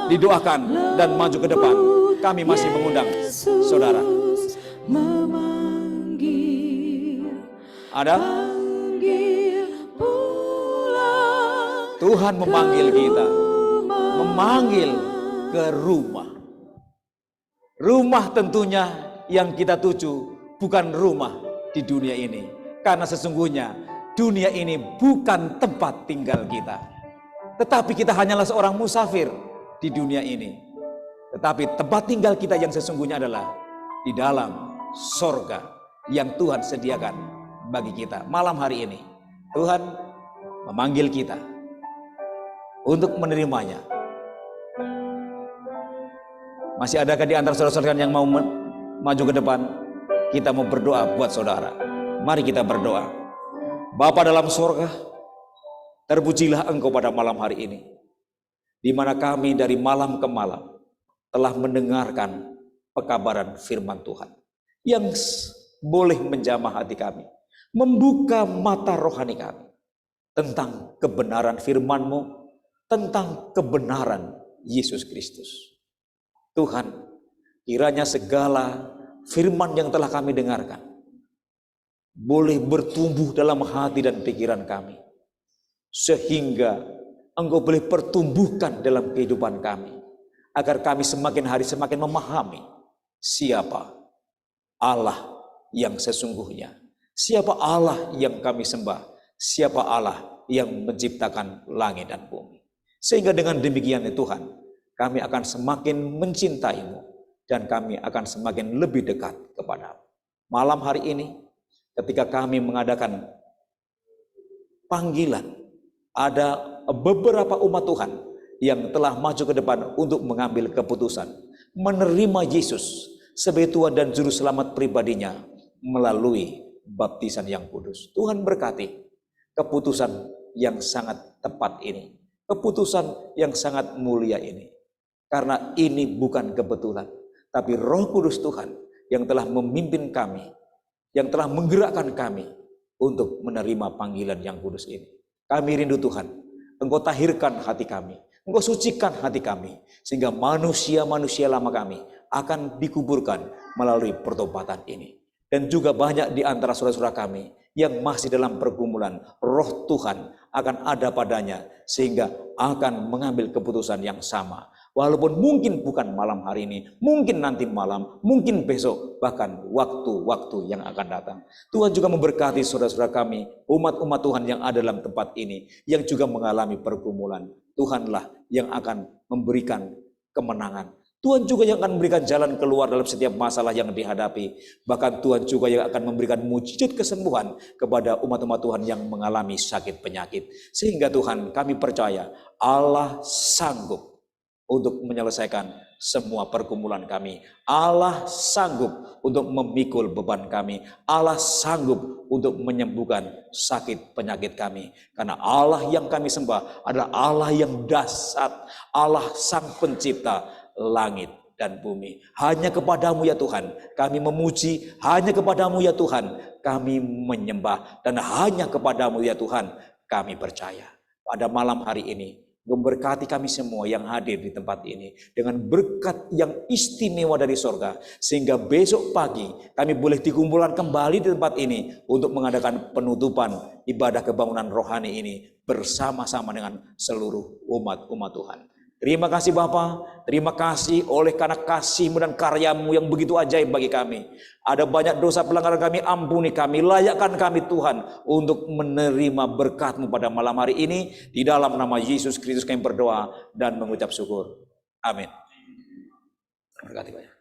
didoakan dan maju ke depan? Kami masih mengundang saudara. Ada? Tuhan memanggil kita, memanggil ke rumah. Rumah tentunya yang kita tuju bukan rumah di dunia ini, karena sesungguhnya dunia ini bukan tempat tinggal kita, tetapi kita hanyalah seorang musafir di dunia ini. Tetapi tempat tinggal kita yang sesungguhnya adalah di dalam sorga yang Tuhan sediakan bagi kita. Malam hari ini Tuhan memanggil kita untuk menerimanya. Masih adakah di antara saudara-saudara yang mau maju ke depan? Kita mau berdoa buat saudara. Mari kita berdoa. Bapa dalam sorga, terpujilah Engkau pada malam hari ini, di mana kami dari malam ke malam telah mendengarkan pekabaran firman Tuhan yang boleh menjamah hati kami, membuka mata rohani kami tentang kebenaran firman-Mu, tentang kebenaran Yesus Kristus. Tuhan, kiranya segala firman yang telah kami dengarkan boleh bertumbuh dalam hati dan pikiran kami, sehingga Engkau boleh pertumbuhkan dalam kehidupan kami, agar kami semakin hari semakin memahami siapa Allah yang sesungguhnya, siapa Allah yang kami sembah, siapa Allah yang menciptakan langit dan bumi. Sehingga dengan demikian ya Tuhan, kami akan semakin mencintai-Mu dan kami akan semakin lebih dekat kepada-Mu. Malam hari ini, ketika kami mengadakan panggilan, ada beberapa umat Tuhan yang telah maju ke depan untuk mengambil keputusan menerima Yesus sebagai Tuhan dan Juru Selamat pribadinya melalui baptisan yang kudus. Tuhan berkati keputusan yang sangat tepat ini, keputusan yang sangat mulia ini, karena ini bukan kebetulan, tapi Roh Kudus Tuhan yang telah memimpin kami, yang telah menggerakkan kami untuk menerima panggilan yang kudus ini. Kami rindu Tuhan, Engkau tahirkan hati kami, Engkau sucikan hati kami, sehingga manusia-manusia lama kami akan dikuburkan melalui pertobatan ini. Dan juga banyak di antara saudara-saudara kami yang masih dalam pergumulan, Roh Tuhan akan ada padanya, sehingga akan mengambil keputusan yang sama. Walaupun mungkin bukan malam hari ini, mungkin nanti malam, mungkin besok, bahkan waktu-waktu yang akan datang. Tuhan juga memberkati saudara-saudara kami, umat-umat Tuhan yang ada dalam tempat ini, yang juga mengalami pergumulan. Tuhanlah yang akan memberikan kemenangan. Tuhan juga yang akan memberikan jalan keluar dalam setiap masalah yang dihadapi. Bahkan Tuhan juga yang akan memberikan mujizat kesembuhan kepada umat-umat Tuhan yang mengalami sakit penyakit. Sehingga Tuhan, kami percaya Allah sanggup untuk menyelesaikan semua pergumulan kami. Allah sanggup untuk memikul beban kami. Allah sanggup untuk menyembuhkan sakit penyakit kami. Karena Allah yang kami sembah adalah Allah yang dahsyat, Allah sang pencipta langit dan bumi. Hanya kepadamu ya Tuhan kami memuji, hanya kepadamu ya Tuhan kami menyembah, dan hanya kepadamu ya Tuhan kami percaya. Pada malam hari ini, memberkati kami semua yang hadir di tempat ini dengan berkat yang istimewa dari sorga, sehingga besok pagi kami boleh dikumpulkan kembali di tempat ini untuk mengadakan penutupan ibadah kebangunan rohani ini bersama-sama dengan seluruh umat-umat Tuhan. Terima kasih Bapa, terima kasih oleh karena kasih-Mu dan karya-Mu yang begitu ajaib bagi kami. Ada banyak dosa pelanggaran kami, ampuni kami, layakkan kami Tuhan untuk menerima berkat-Mu pada malam hari ini. Di dalam nama Yesus Kristus kami berdoa dan mengucap syukur. Amin. Terima kasih banyak.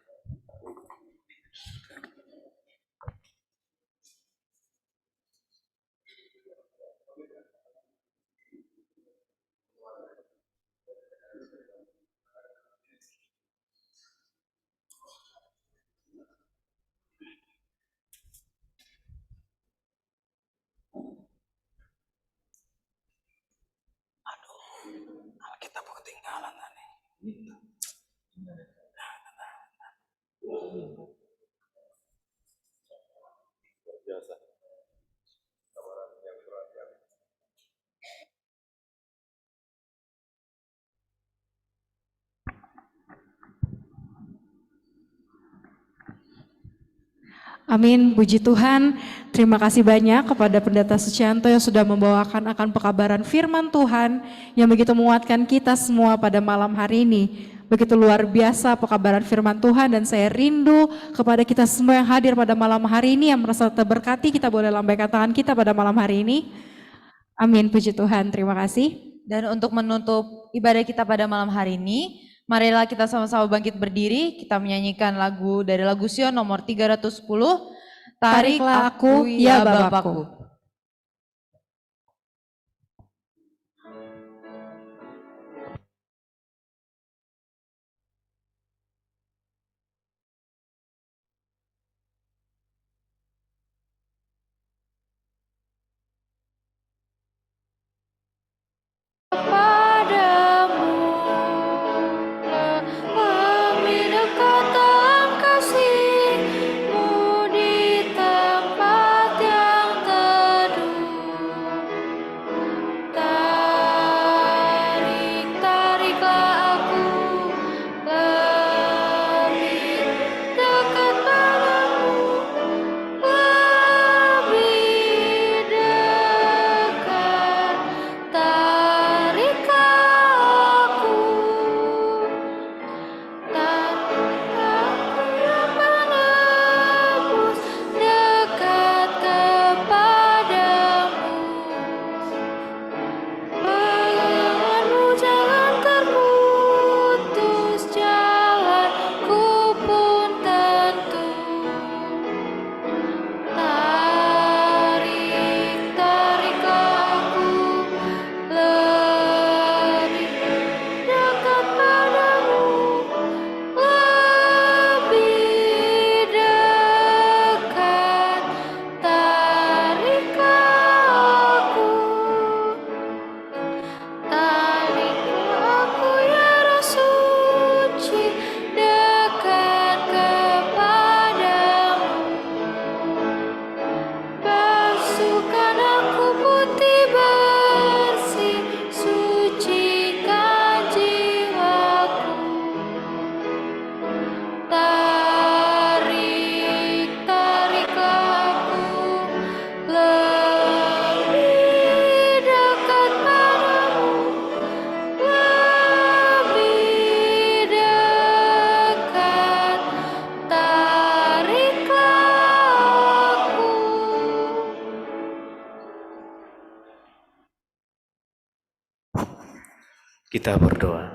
Kita ketinggalan nih. Biasa. Amin, puji Tuhan. Terima kasih banyak kepada Pendeta Sucianto yang sudah membawakan akan pekabaran firman Tuhan yang begitu menguatkan kita semua pada malam hari ini. Begitu luar biasa pekabaran firman Tuhan, dan saya rindu kepada kita semua yang hadir pada malam hari ini yang merasa terberkati, kita boleh lambaikan tangan kita pada malam hari ini. Amin, puji Tuhan, terima kasih. Dan untuk menutup ibadah kita pada malam hari ini, marilah kita sama-sama bangkit berdiri, kita menyanyikan lagu dari lagu Sion nomor 310, Tariklah Aku Ya Bapakku. Kasih-Mu di tempat yang Kita berdoa.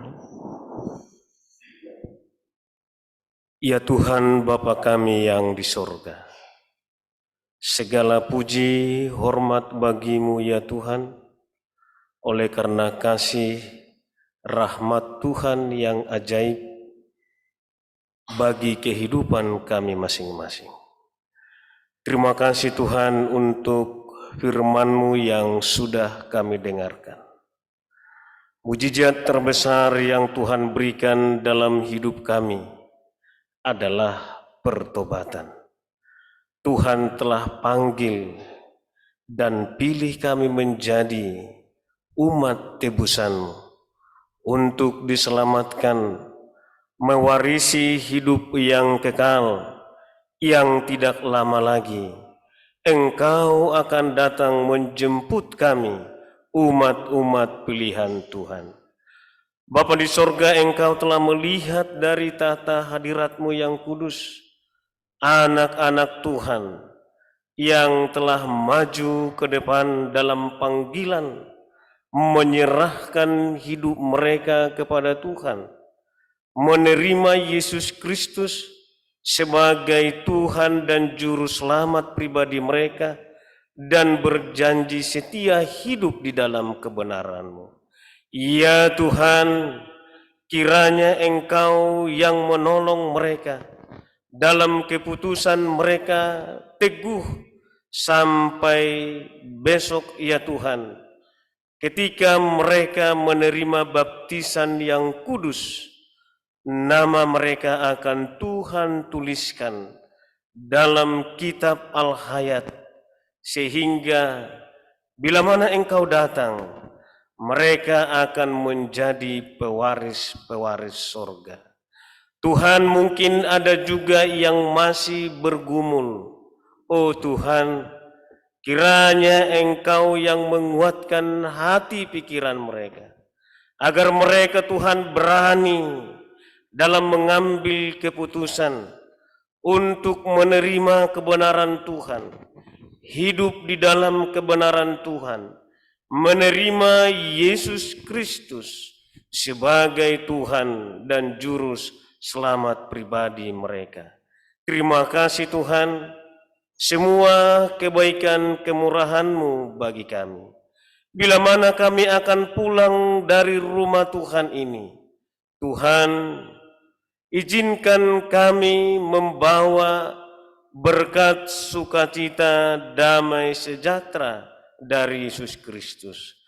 Ya Tuhan Bapa kami yang di sorga, segala puji hormat bagimu ya Tuhan, oleh karena kasih rahmat Tuhan yang ajaib bagi kehidupan kami masing-masing. Terima kasih Tuhan untuk firman-Mu yang sudah kami dengarkan. Mujizat terbesar yang Tuhan berikan dalam hidup kami adalah pertobatan. Tuhan telah panggil dan pilih kami menjadi umat tebusan-Mu untuk diselamatkan, mewarisi hidup yang kekal, yang tidak lama lagi Engkau akan datang menjemput kami, umat-umat pilihan Tuhan. Bapa di sorga, Engkau telah melihat dari tata hadirat-Mu yang kudus, anak-anak Tuhan yang telah maju ke depan dalam panggilan, menyerahkan hidup mereka kepada Tuhan, menerima Yesus Kristus sebagai Tuhan dan Juru Selamat pribadi mereka, dan berjanji setia hidup di dalam kebenaran-Mu. Ya Tuhan, kiranya Engkau yang menolong mereka dalam keputusan mereka teguh sampai besok ya Tuhan, ketika mereka menerima baptisan yang kudus, nama mereka akan Tuhan tuliskan dalam kitab Al-Hayat, sehingga bila mana Engkau datang, mereka akan menjadi pewaris-pewaris sorga. Tuhan, mungkin ada juga yang masih bergumul. Oh Tuhan, kiranya Engkau yang menguatkan hati pikiran mereka, agar mereka Tuhan berani dalam mengambil keputusan untuk menerima kebenaran Tuhan, hidup di dalam kebenaran Tuhan, menerima Yesus Kristus sebagai Tuhan dan Juru Selamat pribadi mereka. Terima kasih Tuhan, semua kebaikan kemurahan-Mu bagi kami. Bila mana kami akan pulang dari rumah Tuhan ini, Tuhan, izinkan kami membawa berkat sukacita, damai sejahtera dari Yesus Kristus.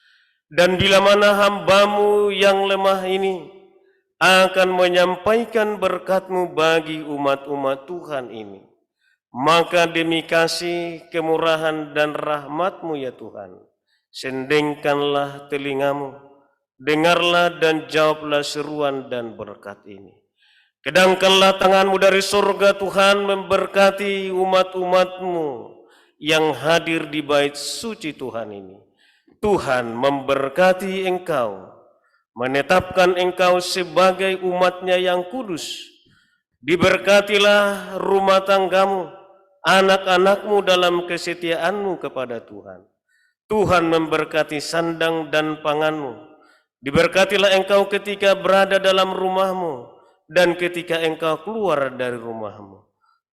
Dan bila mana hamba-Mu yang lemah ini akan menyampaikan berkat-Mu bagi umat-umat Tuhan ini, maka demi kasih, kemurahan, dan rahmat-Mu ya Tuhan, sendengkanlah telinga-Mu, dengarlah dan jawablah seruan dan berkat ini. Kedangkanlah tangan-Mu dari surga Tuhan, memberkati umat-umat-Mu yang hadir di bait suci Tuhan ini. Tuhan memberkati Engkau, menetapkan Engkau sebagai umat-Nya yang kudus. Diberkatilah rumah tangga-Mu, anak-anak-Mu dalam kesetiaan-Mu kepada Tuhan. Tuhan memberkati sandang dan pangan-Mu. Diberkatilah Engkau ketika berada dalam rumah-Mu dan ketika Engkau keluar dari rumah-Mu.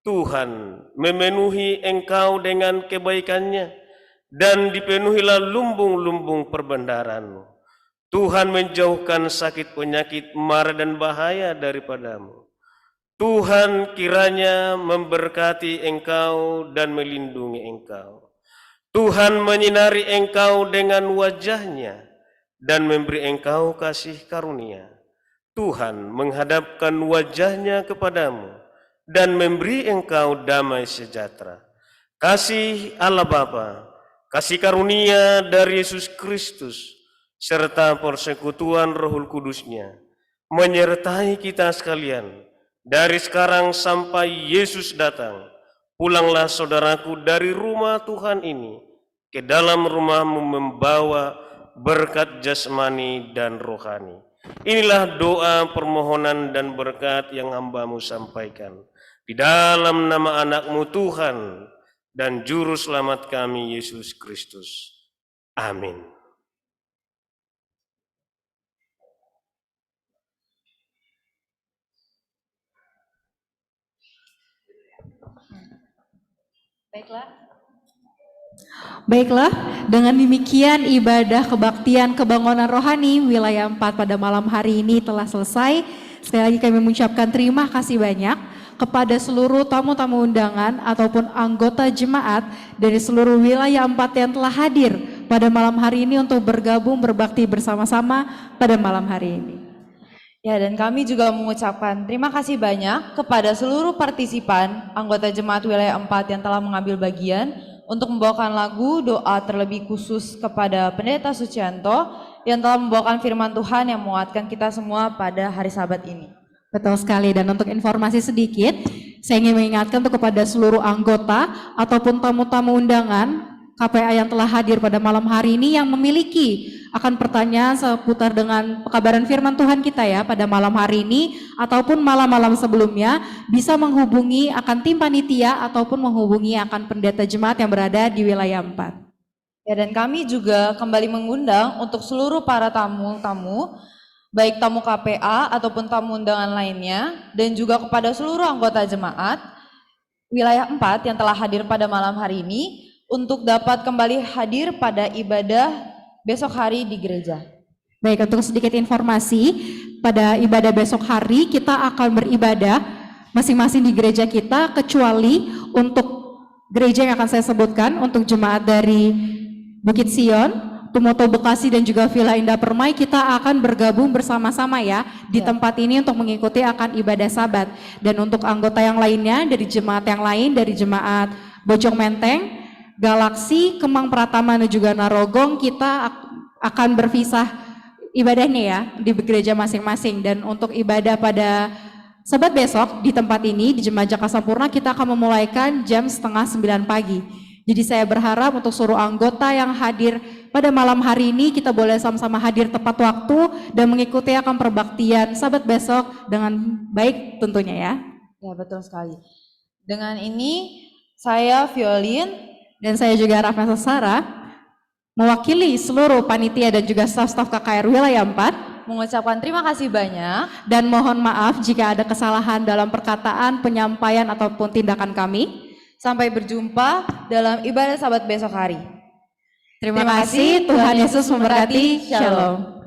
Tuhan memenuhi Engkau dengan kebaikan-Nya, dan dipenuhilah lumbung-lumbung perbendaharaan-Mu. Tuhan menjauhkan sakit penyakit, mara dan bahaya daripada-Mu. Tuhan kiranya memberkati Engkau dan melindungi Engkau. Tuhan menyinari Engkau dengan wajah-Nya dan memberi Engkau kasih karunia. Tuhan menghadapkan wajah-Nya kepadamu dan memberi Engkau damai sejahtera. Kasih Allah Bapa, kasih karunia dari Yesus Kristus, serta persekutuan Roh Kudus-Nya menyertai kita sekalian dari sekarang sampai Yesus datang. Pulanglah saudaraku dari rumah Tuhan ini ke dalam rumah-Mu membawa berkat jasmani dan rohani. Inilah doa, permohonan, dan berkat yang hamba-Mu sampaikan. Di dalam nama anak-Mu Tuhan dan Juru Selamat kami, Yesus Kristus. Amin. Baiklah, dengan demikian ibadah kebaktian kebangunan rohani wilayah 4 pada malam hari ini telah selesai. Sekali lagi kami mengucapkan terima kasih banyak kepada seluruh tamu-tamu undangan ataupun anggota jemaat dari seluruh wilayah 4 yang telah hadir pada malam hari ini untuk bergabung berbakti bersama-sama pada malam hari ini. Ya, dan kami juga mengucapkan terima kasih banyak kepada seluruh partisipan anggota jemaat wilayah 4 yang telah mengambil bagian untuk membawakan lagu doa terlebih khusus kepada Pendeta Sucianto yang telah membawakan firman Tuhan yang menguatkan kita semua pada hari Sabat ini. Betul sekali, dan untuk informasi sedikit, saya ingin mengingatkan untuk kepada seluruh anggota ataupun tamu-tamu undangan KPA yang telah hadir pada malam hari ini yang memiliki akan pertanyaan seputar dengan pekabaran firman Tuhan kita ya pada malam hari ini ataupun malam-malam sebelumnya bisa menghubungi akan tim panitia ataupun menghubungi akan pendeta jemaat yang berada di wilayah 4. Ya, dan kami juga kembali mengundang untuk seluruh para tamu-tamu, baik tamu KPA ataupun tamu undangan lainnya, dan juga kepada seluruh anggota jemaat wilayah 4 yang telah hadir pada malam hari ini untuk dapat kembali hadir pada ibadah besok hari di gereja. Baik, untuk sedikit informasi, pada ibadah besok hari kita akan beribadah masing-masing di gereja kita, kecuali untuk gereja yang akan saya sebutkan, untuk jemaat dari Bukit Sion, Tumoto Bekasi dan juga Villa Indah Permai, kita akan bergabung bersama-sama ya di tempat ini untuk mengikuti akan ibadah Sabat. Dan untuk anggota yang lainnya dari jemaat yang lain, dari jemaat Bojong Menteng, Galaksi, Kemang Pratama dan juga Narogong, kita akan berpisah ibadahnya ya di gereja masing-masing. Dan untuk ibadah pada Sabat besok di tempat ini di Jemaat Jaka Sampurna kita akan memulaikan jam 8:30 pagi. Jadi saya berharap untuk seluruh anggota yang hadir pada malam hari ini kita boleh sama-sama hadir tepat waktu dan mengikuti akan perbaktian Sabat besok dengan baik tentunya ya. Ya, betul sekali. Dengan ini saya Violin dan saya juga Rafna Sasara mewakili seluruh panitia dan juga staf-staf KKR wilayah 4 mengucapkan terima kasih banyak dan mohon maaf jika ada kesalahan dalam perkataan, penyampaian ataupun tindakan kami. Sampai berjumpa dalam ibadah Sabat besok hari. Terima kasih, Tuhan Yesus memberkati. Shalom.